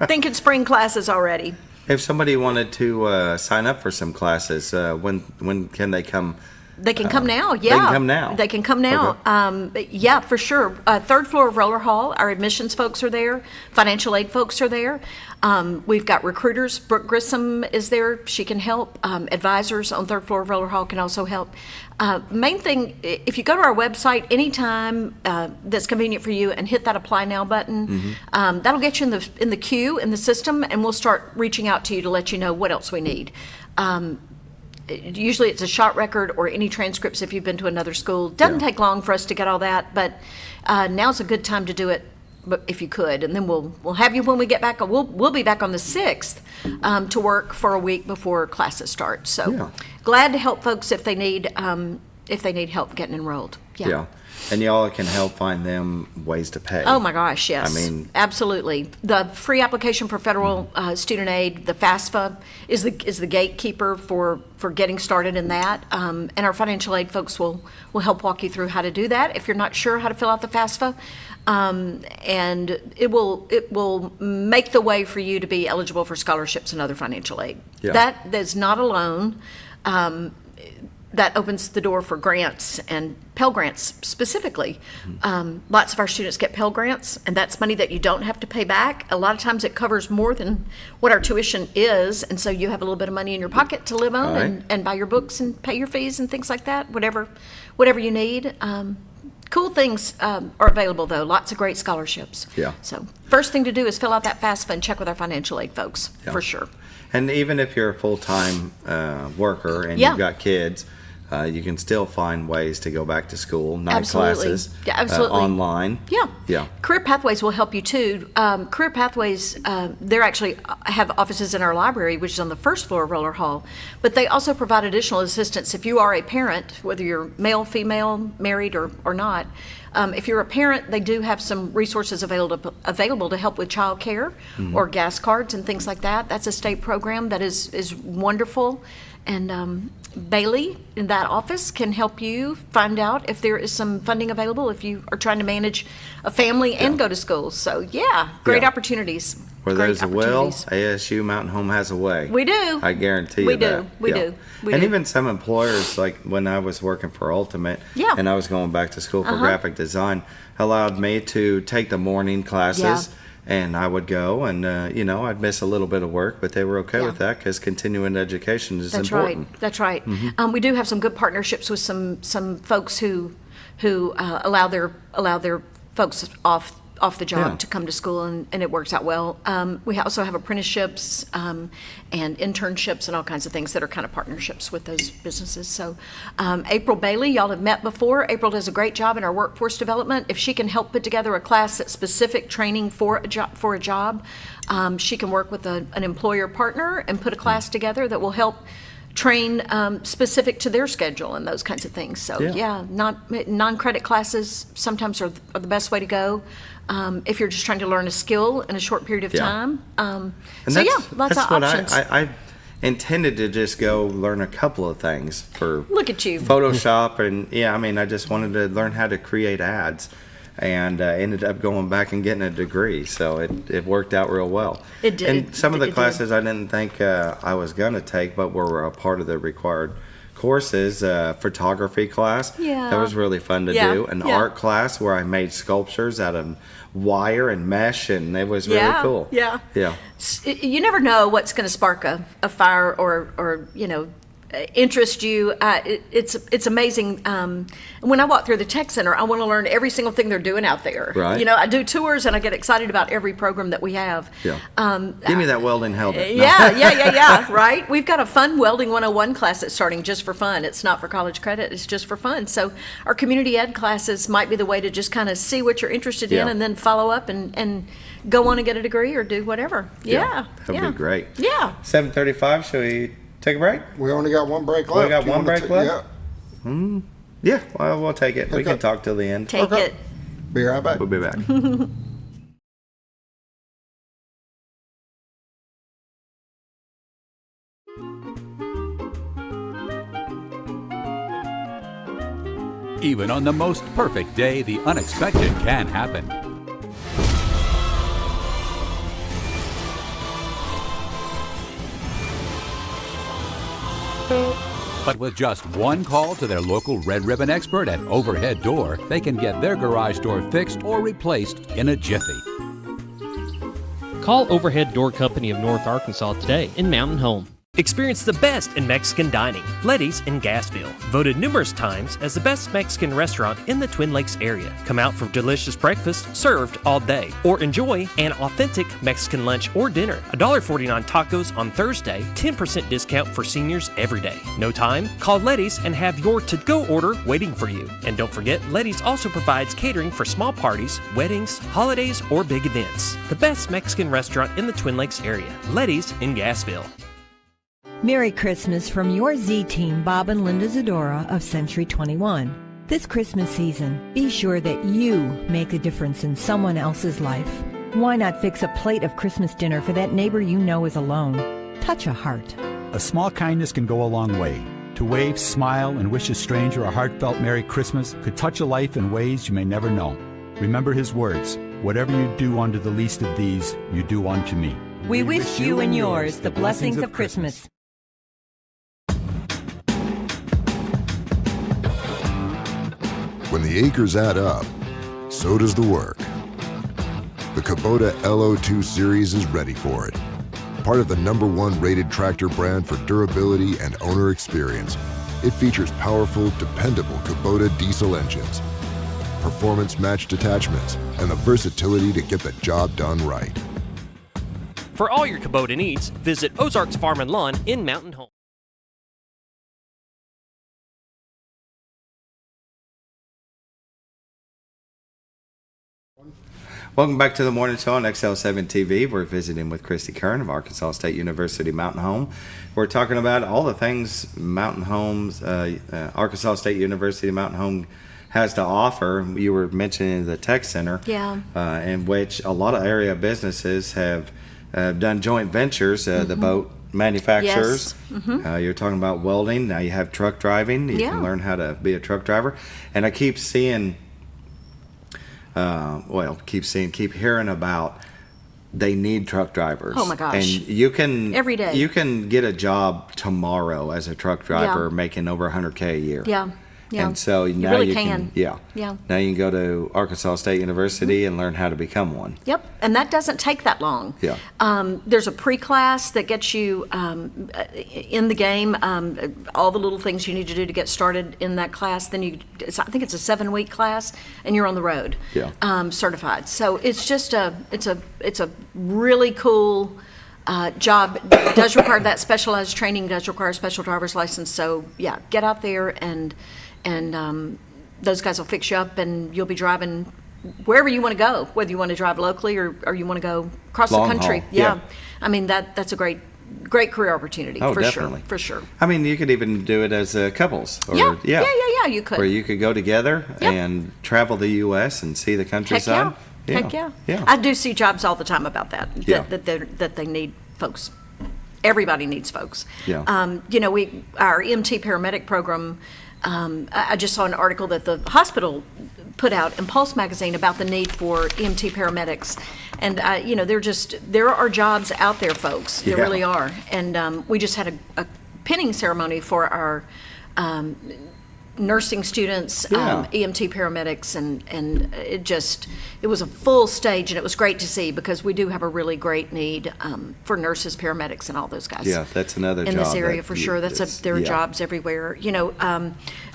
Thinking spring classes already. If somebody wanted to sign up for some classes, when can they come? They can come now, yeah. They can come now. They can come now. Yeah, for sure. Third floor of Roller Hall, our admissions folks are there. Financial aid folks are there. We've got recruiters. Brooke Grissom is there. She can help. Advisors on third floor of Roller Hall can also help. Main thing, if you go to our website anytime that's convenient for you and hit that Apply Now button, that'll get you in the queue in the system, and we'll start reaching out to you to let you know what else we need. Usually it's a shot record or any transcripts if you've been to another school. Doesn't take long for us to get all that, but now's a good time to do it, but if you could. And then we'll have you when we get back. We'll be back on the 6th to work for a week before classes start. So glad to help folks if they need help getting enrolled. Yeah. And y'all can help find them ways to pay. Oh my gosh, yes. I mean, absolutely. The free application for federal student aid, the FAFSA, is the gatekeeper for getting started in that. And our financial aid folks will help walk you through how to do that if you're not sure how to fill out the FAFSA. And it will make the way for you to be eligible for scholarships and other financial aid. Yeah. That is not a loan. That opens the door for grants and Pell Grants specifically. Lots of our students get Pell Grants, and that's money that you don't have to pay back. A lot of times it covers more than what our tuition is, and so you have a little bit of money in your pocket to live on and buy your books and pay your fees and things like that, whatever you need. Cool things are available, though. Lots of great scholarships. Yeah. So first thing to do is fill out that FAFSA and check with our financial aid folks, for sure. And even if you're a full-time worker and Yeah. you've got kids, you can still find ways to go back to school, night Absolutely. classes, Yeah, absolutely. online. Yeah. Yeah. Career Pathways will help you too. Career Pathways, they actually have offices in our library, which is on the first floor of Roller Hall, but they also provide additional assistance if you are a parent, whether you're male, female, married, or not. If you're a parent, they do have some resources available to help with child care or gas cards and things like that. That's a state program that is wonderful. And Bailey in that office can help you find out if there is some funding available if you are trying to manage a family and go to school. So, great opportunities. Where Great there's a will, opportunities. ASU Mountain Home has a way. We do. I guarantee you We that. do. We do. We And do. even some employers, like when I was working for Ultimate Yeah. and I was going back to school for Uh-huh. graphic design, allowed me to take the morning classes. And I would go and, I'd miss a little bit of work, but they were okay with that because continuing education is That's important. right. That's right. We do have some good partnerships with some folks who allow their folks off the job to come to school, and it works out well. We also have apprenticeships and internships and all kinds of things that are kind of partnerships with those businesses. So April Bailey, y'all have met before. April does a great job in our workforce development. If she can help put together a class that's specific training for a job, she can work with an employer partner and put a class together that will help train specific to their schedule and those kinds of things. So non-credit classes sometimes are the best way to go if you're just trying to learn a skill in a short period of time. And Lots of what options. I intended to just go learn a couple of things for Look at you. Photoshop, and I just wanted to learn how to create ads, and ended up going back and getting a degree. So it worked out real well. It did. And some of the It did. classes I didn't think I was going to take, but were a part of the required courses. Photography class. Yeah. That was really fun to Yeah, do. An yeah. art class where I made sculptures out of wire and mesh, and it was really Yeah, cool. yeah. Yeah. You never know what's going to spark a fire or interest you. It's amazing. When I walk through the tech center, I want to learn every single thing they're doing out there. Right. I do tours and I get excited about every program that we have. Yeah. Give me that welding helmet. No. Yeah. Right. We've got a fun welding 101 class that's starting just for fun. It's not for college credit. It's just for fun. So our community ed classes might be the way to just kind of see what you're interested in, Yeah. and then follow up and go on and get a degree or do whatever. Yeah. That'd be great. Yeah. 7:35. Shall we take a break? We only got one break left. We got You one wanna break ta- left? Yeah, well, we'll take it. We Okay. can talk till the end. Take Okay. it. Be right back. We'll be back. Even on the most perfect day, the unexpected can happen. But with just one call to their local Red Ribbon expert at Overhead Door, they can get their garage door fixed or replaced in a jiffy. Call Overhead Door Company of North Arkansas today in Mountain Home. Experience the best in Mexican dining. Letty's in Gassville. Voted numerous times as the best Mexican restaurant in the Twin Lakes area. Come out for delicious breakfast served all day. Or enjoy an authentic Mexican lunch or dinner. $1.49 tacos on Thursday. 10% discount for seniors every day. No time? Call Letty's and have your to-go order waiting for you. And don't forget, Letty's also provides catering for small parties, weddings, holidays, or big events. The best Mexican restaurant in the Twin Lakes area. Letty's in Gassville. Merry Christmas from your Z-Team, Bob and Linda Zadora of Century 21. This Christmas season, be sure that you make a difference in someone else's life. Why not fix a plate of Christmas dinner for that neighbor you know is alone? Touch a heart. A small kindness can go a long way. To wave, smile, and wish a stranger a heartfelt Merry Christmas could touch a life in ways you may never know. Remember his words, "Whatever you do unto the least of these, you do unto me." We wish you and yours the blessings of Christmas. When the acres add up, so does the work. The Kubota LO2 series is ready for it. Part of the #1 rated tractor brand for durability and owner experience, it features powerful, dependable Kubota diesel engines, performance-matched attachments, and the versatility to get the job done right. For all your Kubota needs, visit Ozarks Farm and Lawn in Mountain Home. Welcome back to the morning show on XL7-TV. We're visiting with Christy Keirn of Arkansas State University Mountain Home. We're talking about all the things Mountain Homes, Arkansas State University Mountain Home has to offer. You were mentioning the tech center, in which a lot of area businesses have done joint ventures. The boat manufacturers. You're talking about welding. Now you have truck driving. You can learn how to be a truck driver. And I keep seeing. Keep hearing about they need truck drivers. Oh my gosh. And you can every day. You can get a job tomorrow as a truck driver making over $100K a year. Yeah. And so now really you can. Now you can go to Arkansas State University and learn how to become one. Yep, and that doesn't take that long. Yeah. There's a pre-class that gets you in the game, all the little things you need to do to get started in that class. Then I think it's a 7-week class, and you're on the road, certified. So it's just it's a really cool job. It does require that specialized training. Does require a special driver's license. So yeah, get out there and those guys will fix you up, and you'll be driving wherever you want to go, whether you want to drive locally or you want to go across Long the country. haul. Yeah. I mean, that's a great career opportunity. Oh, for definitely. sure. For sure. I mean, you could even do it as couples. Or, Yeah, you could. Where you could go together and travel the U.S. and see the countryside. Heck yeah. I do see jobs all the time about that. That they need folks everybody needs folks. Yeah. Our EMT paramedic program, I just saw an article that the hospital put out in Pulse magazine about the need for EMT paramedics. And, there are jobs out there, folks. There really are. And we just had a pinning ceremony for our nursing students, EMT paramedics, and it was a full stage, and it was great to see, because we do have a really great need for nurses, paramedics, and all those guys. Yeah, that's another in job this area for sure. There are jobs everywhere.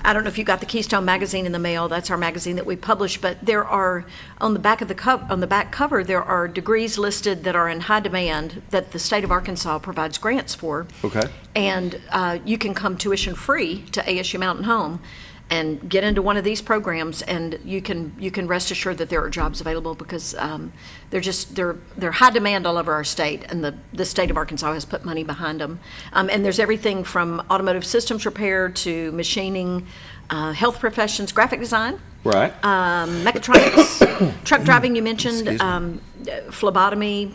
I don't know if you got the Keystone magazine in the mail. That's our magazine that we publish. But there are on the back cover there are degrees listed that are in high demand that the state of Arkansas provides grants for. Okay. And you can come tuition free to ASU Mountain Home and get into one of these programs, and you can rest assured that there are jobs available, because they're high demand all over our state, and the state of Arkansas has put money behind them. And there's everything from automotive systems repair to machining, health professions, graphic design, right, mechatronics, truck driving. You mentioned phlebotomy,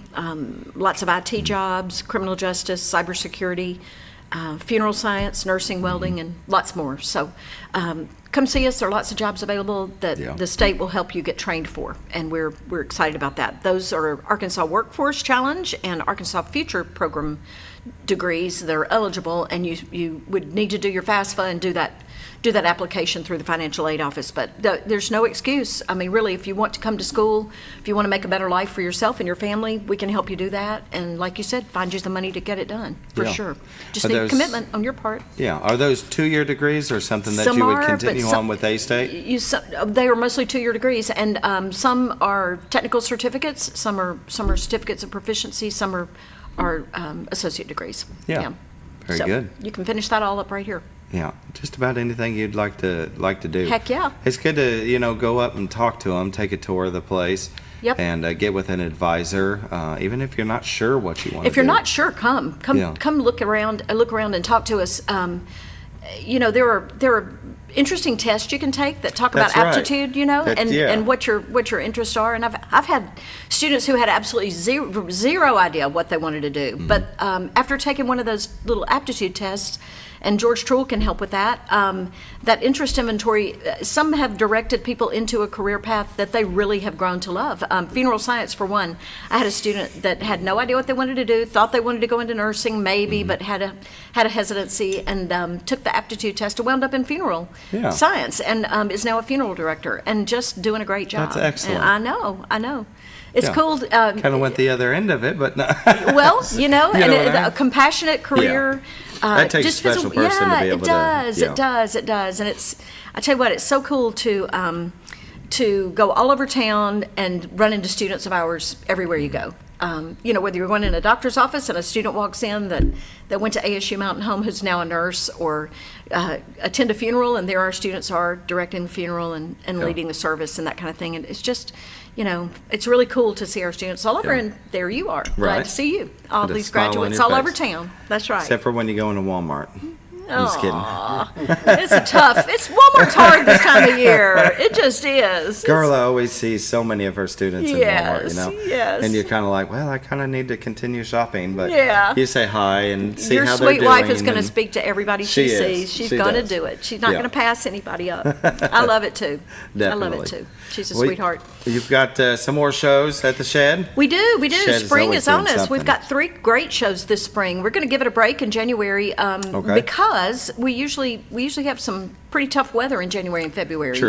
lots of IT jobs, criminal justice, cybersecurity. Funeral science, nursing, welding, and lots more. So come see us. There are lots of jobs available that the state will help you get trained for, and we're excited about that. Those are Arkansas Workforce Challenge and Arkansas Future Program degrees that are eligible, and you would need to do your FAFSA and do that application through the financial aid office. But there's no excuse. I mean, really, if you want to come to school, if you want to make a better life for yourself and your family, we can help you do that. And like you said, find you the money to get it done, for sure. Just need commitment on your part. Yeah. Are those 2-year degrees or something that you would continue on with A-State? They are mostly 2-year degrees, and some are technical certificates, some are certificates of proficiency, some are associate degrees. Yeah. Very good. You can finish that all up right here. Yeah, just about anything you'd like to do. Heck yeah. It's good to go up and talk to them, take a tour of the place, and get with an advisor, even if you're not sure what you want to do. If you're not sure, come look around and talk to us. There are interesting tests you can take that talk about aptitude, and what your interests are. And I've had students who had absolutely zero idea what they wanted to do, but after taking one of those little aptitude tests, and George Trull can help with that. That interest inventory, some have directed people into a career path that they really have grown to love. Funeral science, for one. I had a student that had no idea what they wanted to do, thought they wanted to go into nursing, maybe, but had a hesitancy, and took the aptitude test and wound up in funeral science, and is now a funeral director and just doing a great job. That's excellent. And I know. It's cool. Kind of went the other end of it, but no. Well, a compassionate career. That takes a special person to be able It does. And I tell you what, it's so cool to go all over town and run into students of ours everywhere you go. Whether you're going in a doctor's office and a student walks in that went to ASU Mountain Home who's now a nurse, or attend a funeral and there our students are directing the funeral and leading the service and that kind of thing. And it's just, it's really cool to see our students all over, and there you are. Glad to see you. All these graduates all over town. That's right. Except for when you go into Walmart. I'm just kidding. It's Walmart's hard this time of year. It just is. Carla always sees so many of her students in Walmart, Yes. And you're kind of like, well, I kind of need to continue shopping, but you say hi and see your how they're doing. Your sweet wife is going to speak to everybody she sees. She's going to do it. She's not going to pass anybody up. I love it too. Definitely. I love it too. She's a sweetheart. You've got some more shows at the Shed? We do. Shed Spring is on us. something. We've got 3 great shows this spring. We're going to give it a break in January because we usually have some pretty tough weather in January and February,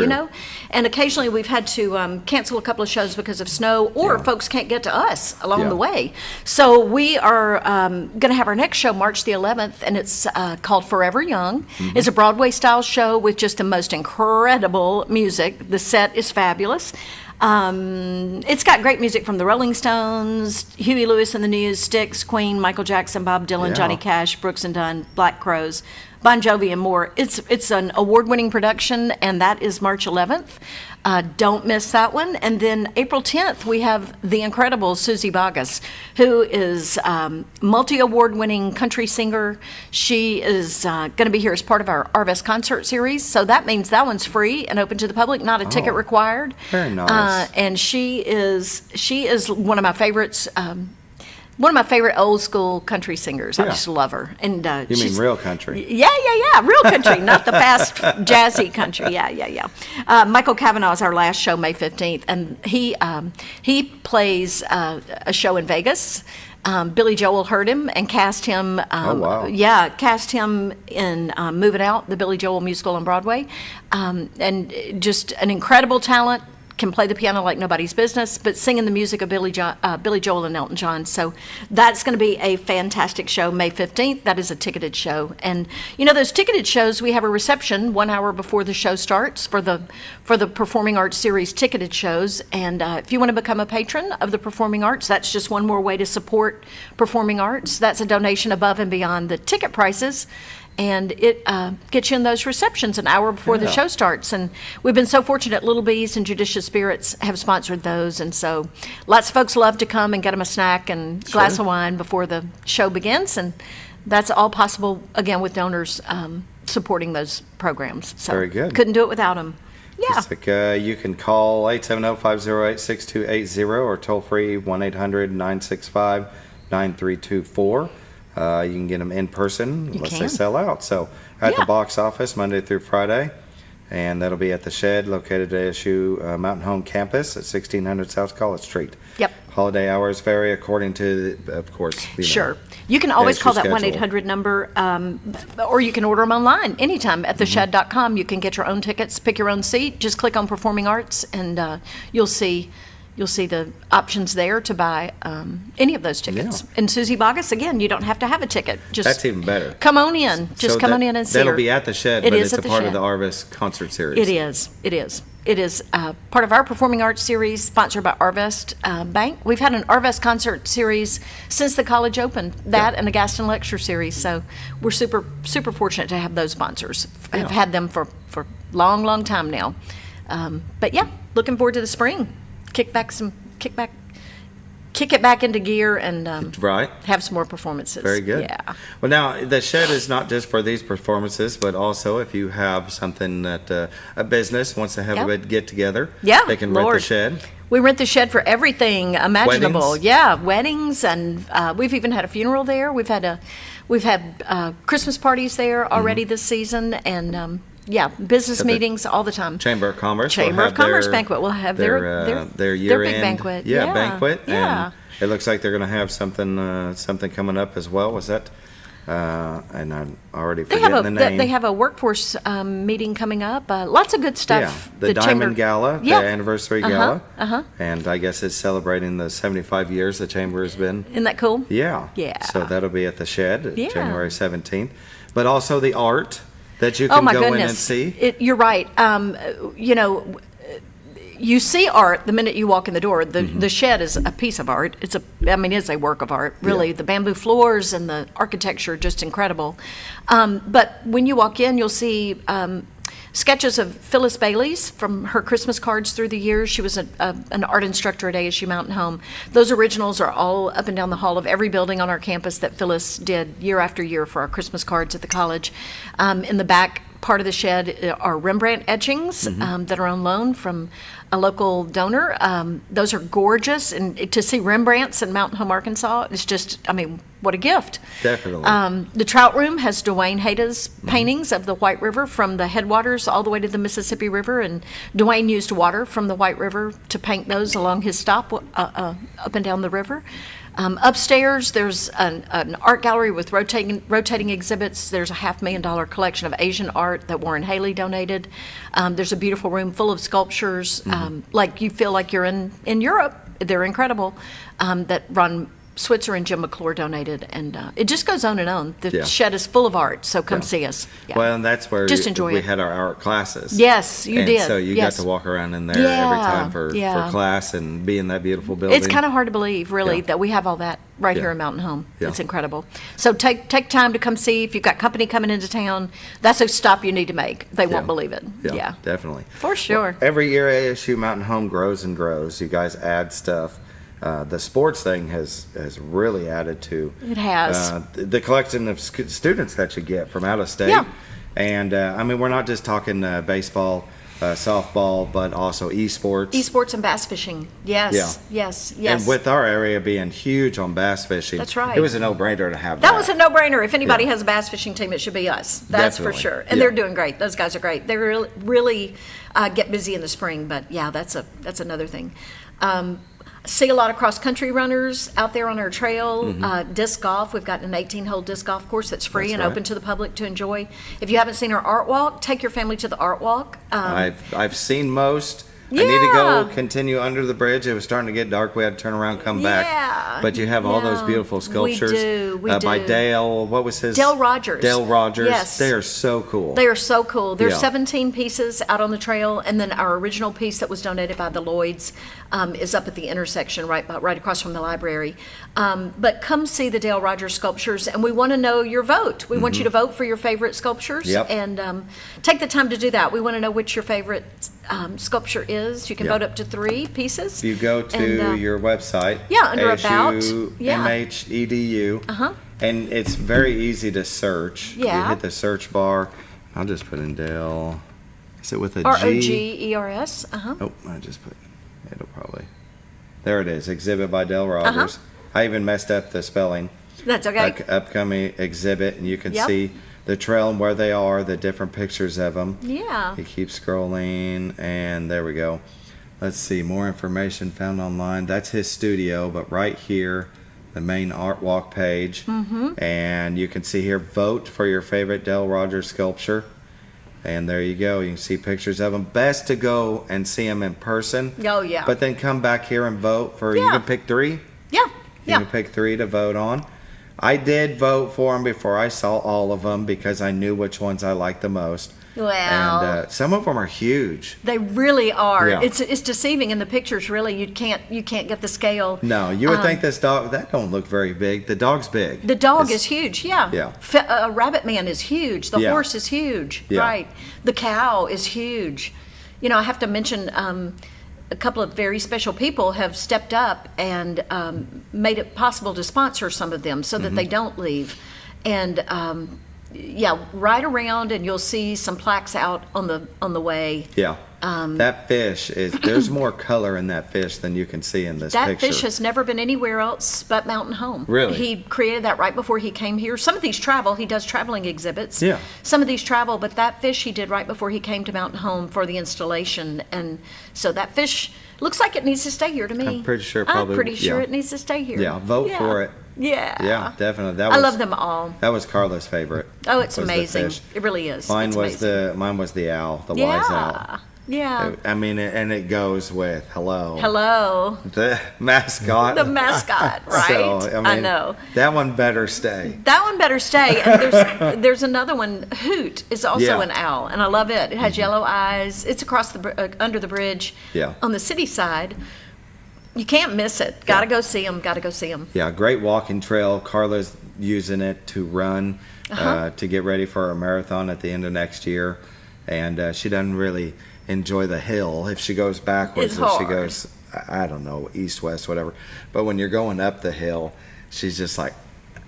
and occasionally we've had to cancel a couple of shows because of snow, or folks can't get to us along the way. So we are going to have our next show March the 11th, and it's called Forever Young. It's a Broadway style show with just the most incredible music. The set is fabulous. It's got great music from the Rolling Stones, Huey Lewis and the News, Styx, Queen, Michael Jackson, Bob Dylan, Johnny Cash, Brooks and Dunn, Black Crowes, Bon Jovi, and more. It's an award-winning production, and that is March 11th. Don't miss that one. And then April 10th, we have the incredible Susie Bogus, who is multi-award-winning country singer. She is going to be here as part of our Arvest concert series. So that means that one's free and open to the public, not a ticket required. Very nice. And she is one of my favorites. one of my favorite old school country singers. I Yeah. just love her. And You she's, mean real country? Yeah, real country, not the fast, jazzy country. Yeah. Michael Cavanaugh is our last show, May 15th, and he plays a show in Vegas. Billy Joel heard him and cast him. Oh, wow. Yeah, cast him in Moving Out, the Billy Joel musical on Broadway, and just an incredible talent. Can play the piano like nobody's business, but singing the music of Billy Joel and Elton John. So that's going to be a fantastic show, May 15th. That is a ticketed show. And, those ticketed shows, we have a reception 1 hour before the show starts for the Performing Arts Series ticketed shows. And if you want to become a patron of the Performing Arts, that's just one more way to support performing arts. That's a donation above and beyond the ticket prices. And it gets you in those receptions an hour before the show starts. And we've been so fortunate. Little Bees and Judicious Spirits have sponsored those. And so lots of folks love to come and get them a snack and glass of wine before the show begins. And that's all possible, again, with donors supporting those programs. So Very good. Couldn't do it without them. Yeah. Just like, you can call 870-508-6280 or toll free 1-800-965-9324. You can get them in person unless they sell out. So at the box office Monday through Friday, and that'll be at the Shed located at ASU Mountain Home campus at 1600 South College Street. Yep. Holiday hours vary according to, of course. Sure. You can always call that schedule. 1-800 number, or you can order them online anytime at theshed.com. You can get your own tickets, pick your own seat. Just click on Performing Arts, and you'll see the options there to buy any of those tickets. And Susie Boggess, again, you don't have to have a ticket. Just That's even better. Come on in. Just come on in and see her. That'll be at the Shed, but it's a part of the Arvest concert series. It is. It is part of our Performing Arts series, sponsored by Arvest Bank. We've had an Arvest concert series since the college opened, and the Gaston Lecture series. So we're super, super fortunate to have those sponsors. I've had them for long, long time now. But yeah, looking forward to the spring. Kick it back into gear and have some more performances. Very good. Yeah. Well, now the Shed is not just for these performances, but also if you have something that a business wants to have a big get together, they can rent the Shed. We rent the Shed for everything imaginable. Weddings? Yeah, weddings, and we've even had a funeral there. We've had Christmas parties there already this season, and business meetings all the time. Chamber of Commerce. Banquet. We'll have their year-end big banquet. banquet. Yeah. And it looks like they're going to have something coming up as well. Was that? And I'm already forgetting the name. They have a workforce meeting coming up. Lots of good stuff. Yeah, the Diamond Gala, the anniversary gala. Uh-huh. And I guess it's celebrating the 75 years the Chamber has been. Isn't that cool? Yeah. Yeah. So that'll be at the Shed, January 17th. But also the art that you can go in and see. You're right. You see art the minute you walk in the door. The Shed is a piece of art. It's a work of art, really. The bamboo floors and the architecture, just incredible. But when you walk in, you'll see sketches of Phyllis Bailey's from her Christmas cards through the years. She was an art instructor at ASU Mountain Home. Those originals are all up and down the hall of every building on our campus that Phyllis did year after year for our Christmas cards at the college. In the back part of the Shed are Rembrandt etchings that are on loan from a local donor. Those are gorgeous, and to see Rembrandts in Mountain Home, Arkansas, it's just, what a gift. Definitely. The Trout Room has Dwayne Hayda's paintings of the White River from the headwaters all the way to the Mississippi River, and Dwayne used water from the White River to paint those along his stop up and down the river. Upstairs, there's an art gallery with rotating exhibits. There's a $500,000 collection of Asian art that Warren Haley donated. There's a beautiful room full of sculptures, like you feel like you're in Europe. They're incredible, that Ron Switzer and Jim McClure donated, and it just goes on and on. The Shed is full of art, so come see us. Yeah. Well, and that's where just enjoy we it. had our art classes. Yes, you did. So you got to walk around in there every time for class and be in that beautiful building. It's kind of hard to believe, really, that we have all that right here in Mountain Home. It's incredible. So take time to come see. If you've got company coming into town, that's a stop you need to make. They won't believe it. Yeah, definitely. For sure. Well, every year ASU Mountain Home grows and grows. You guys add stuff. The sports thing has really added to it has the collection of students that you get from out of state. Yeah. And we're not just talking baseball softball, but also esports. Esports and bass fishing. Yes. Yeah. Yes. And with our area being huge on bass fishing, that's right. It was a no-brainer to have that. That was a no-brainer. If anybody has a bass fishing team, it should be us. That's Definitely. for sure. And they're doing great. Those guys are great. They really get busy in the spring. But yeah, that's another thing. See a lot of cross-country runners out there on our trail. Disc golf. We've got an 18-hole disc golf course that's free and open to the public to enjoy. If you haven't seen our art walk, take your family to the art walk. I've seen most. I need to go continue under the bridge. It was starting to get dark. We had to turn around, come back. But you have all those beautiful sculptures. We do. By Dale. What was his? Dale Rogers. Dale Rogers. Yes. They are so cool. They are so cool. There's 17 pieces out on the trail, and then our original piece that was donated by the Lloyds is up at the intersection right across from the library. But come see the Dale Rogers sculptures, and we want to know your vote. We want you to vote for your favorite sculptures, and take the time to do that. We want to know which your favorite sculpture is. You can vote up to 3 pieces. If you go to your website, under About, ASU-MH-EDU, and it's very easy to search. You hit the search bar. I'll just put in Dale. Is it with a G? R-O-G-E-R-S. Oh, I just put, it'll probably. There it is, exhibit by Dale Rogers. I even messed up the spelling. That's okay. Upcoming exhibit, and you can see the trail and where they are, the different pictures of them. Yeah. You keep scrolling, and there we go. Let's see, more information found online. That's his studio, but right here, the main art walk page. And you can see here, vote for your favorite Dale Rogers sculpture. And there you go. You can see pictures of them. Best to go and see them in person. Oh, yeah. But then come back here and vote for, you can pick 3. Yeah. You can pick 3 to vote on. I did vote for them before I saw all of them because I knew which ones I liked the most. Well, and some of them are huge. They really are. Yeah. It's deceiving in the pictures. Really, you can't get the scale. No, you would think this dog that don't look very big. The dog's big. The dog is huge. Yeah. Yeah. Rabbit Man is huge. The horse is huge. Yeah. Right. The cow is huge. You know, I have to mention. A couple of very special people have stepped up and made it possible to sponsor some of them so that they don't leave. And ride around and you'll see some plaques out on the way. Yeah. That fish there's more color in that fish than you can see in this picture. That fish has never been anywhere else but Mountain Home. Really? He created that right before he came here. Some of these travel. He does traveling exhibits. Yeah. Some of these travel, but that fish he did right before he came to Mountain Home for the installation. And so that fish looks like it needs to stay here to me. I'm pretty sure it needs to stay here. Yeah, vote for it. Yeah. Yeah, definitely. I love them all. That was Carla's favorite. Oh, it's amazing. It really is. Mine was the owl, the wise owl. Yeah. I mean, and it goes with hello. Hello. The mascot. The mascot, right? So, I know. That one better stay. That one better stay. And there's another one. Hoot is also an owl, and I love it. It has yellow eyes. It's across under the bridge. Yeah. On the city side. You can't miss it. Gotta go see them. Gotta go see them. Yeah, great walking trail. Carla's using it to run to get ready for a marathon at the end of next year, and she doesn't really enjoy the hill. If she goes backwards, if she goes, I don't know, east, west, whatever. But when you're going up the hill, she's just like,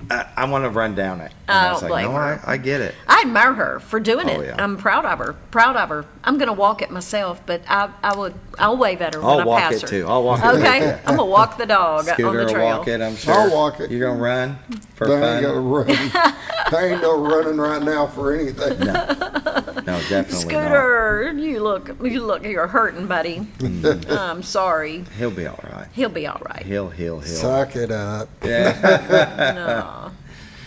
I want to run down it. And I was like, no, I get it. I admire her for doing it. Yeah. I'm proud of her. I'm going to walk it myself, but I'll wave at her when I pass her. I'll walk it too. I'll walk it. Okay, I'm going to walk the dog Scooter on the trail. will walk it, I'm sure. I'll walk it. You're going to run for I fun? ain't gonna run. I ain't no running right now for anything. No, definitely Scooter, not. You look, you're hurting, buddy. I'm sorry. He'll be all right. He'll be all right. He'll. Suck it up. Yeah. No.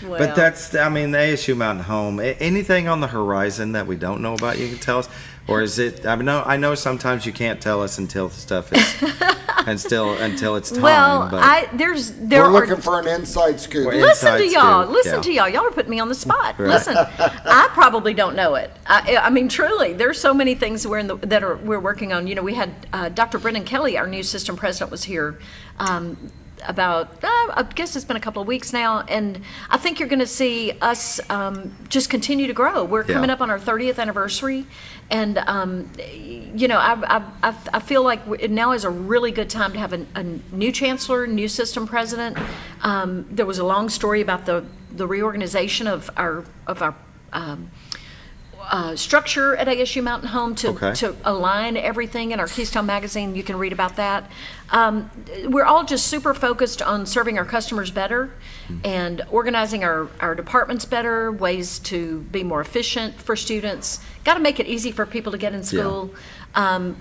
Well. But that's, I mean, the ASU Mountain Home. Anything on the horizon that we don't know about, you can tell us, or is it? I know sometimes you can't tell us until stuff is, until it's time. Well, but we're looking for an inside scoop. Listen to y'all. Y'all are putting me on the spot. Right. Listen, I probably don't know it. I mean, truly, there's so many things we're working on. You know, we had Dr. Brennan Kelly, our new system president, was here. About, I guess it's been a couple of weeks now, and I think you're going to see us just continue to grow. We're coming up on our 30th anniversary, and you know, I feel like now is a really good time to have a new chancellor, new system president. There was a long story about the reorganization of our structure at ASU Mountain Home Okay. to align everything in our Keystone Magazine. You can read about that. We're all just super focused on serving our customers better and organizing our departments better, ways to be more efficient for students. Got to make it easy for people to get in school.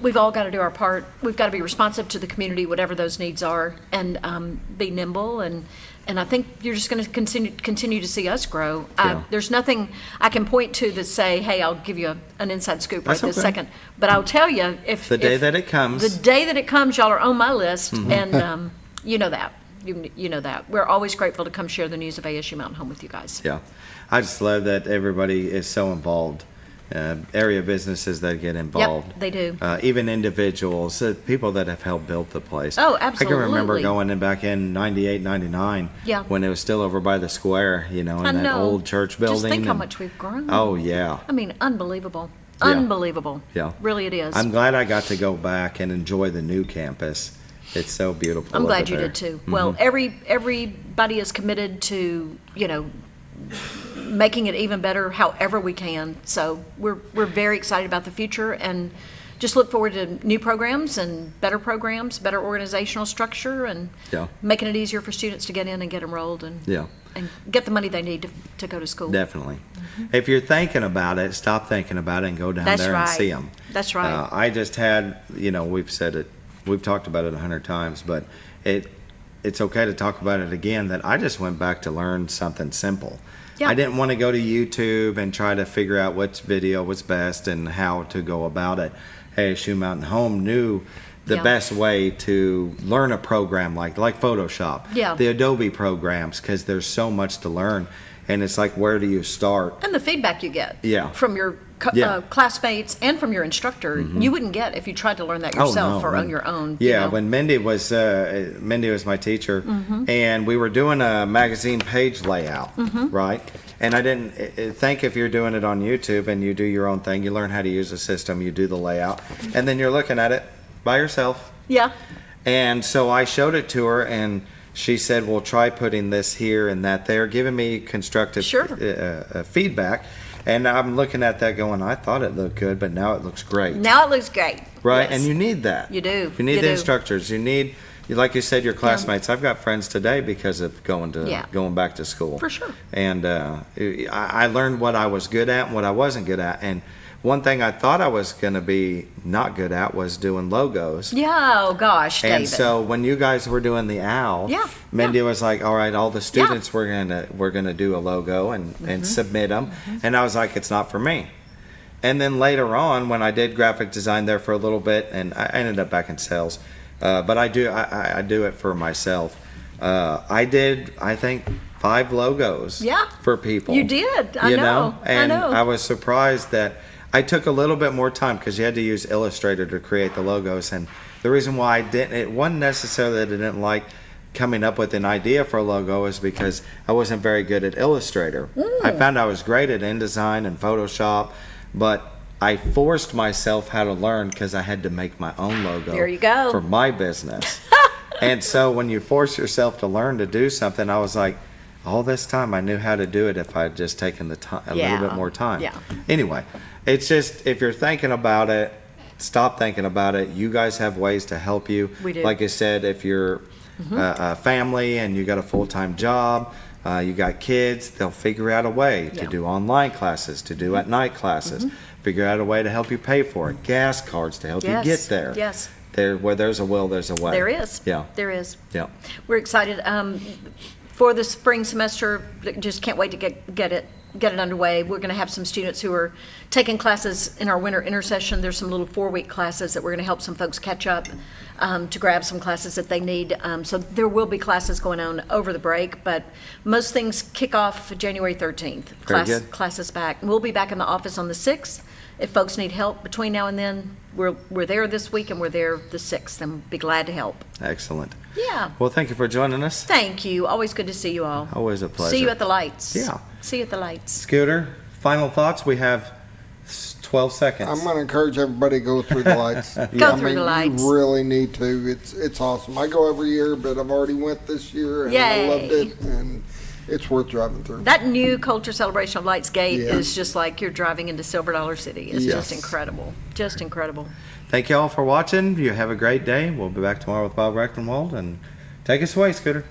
We've all got to do our part. We've got to be responsive to the community, whatever those needs are, and be nimble. And I think you're just going to continue to see us grow. There's nothing I can point to that say, hey, I'll give you an inside scoop right this second. But I'll tell you, if the day that it comes, y'all are on my list, and you know that. You know that. We're always grateful to come share the news of ASU Mountain Home with you guys. Yeah. I just love that everybody is so involved. Area businesses that get involved. Yep, they do. Even individuals, people that have helped build the place. Oh, absolutely. I can remember going in back in 98, 99 when it was still over by the square, in that old church building. Just think how much we've grown. Oh, yeah. I mean, unbelievable. Yeah. Unbelievable. Yeah. Really it is. I'm glad I got to go back and enjoy the new campus. It's so beautiful. I'm glad you did too. Well, everybody is committed to, making it even better however we can. So we're very excited about the future and just look forward to new programs, better organizational structure, and making it easier for students to get in and get enrolled and get the money they need to go to school. Definitely. If you're thinking about it, stop thinking about it and go down there and see them. That's right. I just had, we've said it, we've talked about it 100 times, but it's okay to talk about it again, that I just went back to learn something simple. Yeah. I didn't want to go to YouTube and try to figure out which video was best and how to go about it. ASU Mountain Home knew the best way to learn a program like Photoshop, the Adobe programs, because there's so much to learn. And it's like, where do you start? And the feedback you get from your classmates and from your instructor, you wouldn't get if you tried to learn that yourself or on your own. Yeah, when Mindy was my teacher, and we were doing a magazine page layout, right? And I didn't think, if you're doing it on YouTube and you do your own thing, you learn how to use a system, you do the layout, and then you're looking at it by yourself. Yeah. And so I showed it to her, and she said, well, try putting this here and that there, giving me constructive feedback. And I'm looking at that going, I thought it looked good, but now it looks great. Now it looks great. Right, yes. And you need that. You do. You need the instructors. You need, like you said, your classmates. I've got friends today because of going back to school. For sure. And I learned what I was good at and what I wasn't good at. And one thing I thought I was going to be not good at was doing logos. Yeah, oh gosh, David. And so when you guys were doing the owl, Mindy was like, all right, all the students, we're gonna do a logo and submit them. And I was like, it's not for me. And then later on, when I did graphic design there for a little bit, and I ended up back in sales, but I do it for myself. I did, I think, 5 logos for people. You did. I know. And I was surprised that I took a little bit more time because you had to use Illustrator to create the logos. And the reason why I didn't, it wasn't necessarily that I didn't like coming up with an idea for a logo, is because I wasn't very good at Illustrator. I found I was great at InDesign and Photoshop, but I forced myself how to learn because I had to make my own logo. There you go. For my business. And so when you force yourself to learn to do something, I was like, all this time I knew how to do it if I had just taken the time, a little bit more time. Yeah. Anyway, it's just, if you're thinking about it, stop thinking about it. You guys have ways to help you. We do. Like I said, if you're a family and you got a full-time job, you got kids, they'll figure out a way to do online classes, to do at-night classes, figure out a way to help you pay for it, gas cards to help you get there. Yes. Where there's a will, there's a way. There is. Yeah. There is. Yeah. We're excited for the spring semester. Just can't wait to get it underway. We're going to have some students who are taking classes in our winter intersession. There's some little 4-week classes that we're going to help some folks catch up to grab some classes that they need. So there will be classes going on over the break, but most things kick off January 13th. Classes back. We'll be back in the office on the 6th. If folks need help between now and then, we're there this week and we're there the 6th, and be glad to help. Excellent. Yeah. Well, thank you for joining us. Thank you. Always good to see you all. Always a pleasure. See you at the lights. Yeah. See you at the lights. Scooter, final thoughts? We have 12 seconds. I'm going to encourage everybody to go through the lights. Go through the lights. You really need to. It's awesome. I go every year, but I've already went this year, and I loved it. And It's worth driving through. That new Culture Celebration of Lights gate Yeah. is just like you're driving into Silver Dollar City. It's Yes. just incredible. Just incredible. Thank you all for watching. You have a great day. We'll be back tomorrow with Bob Recklenwald, and take us away, Scooter.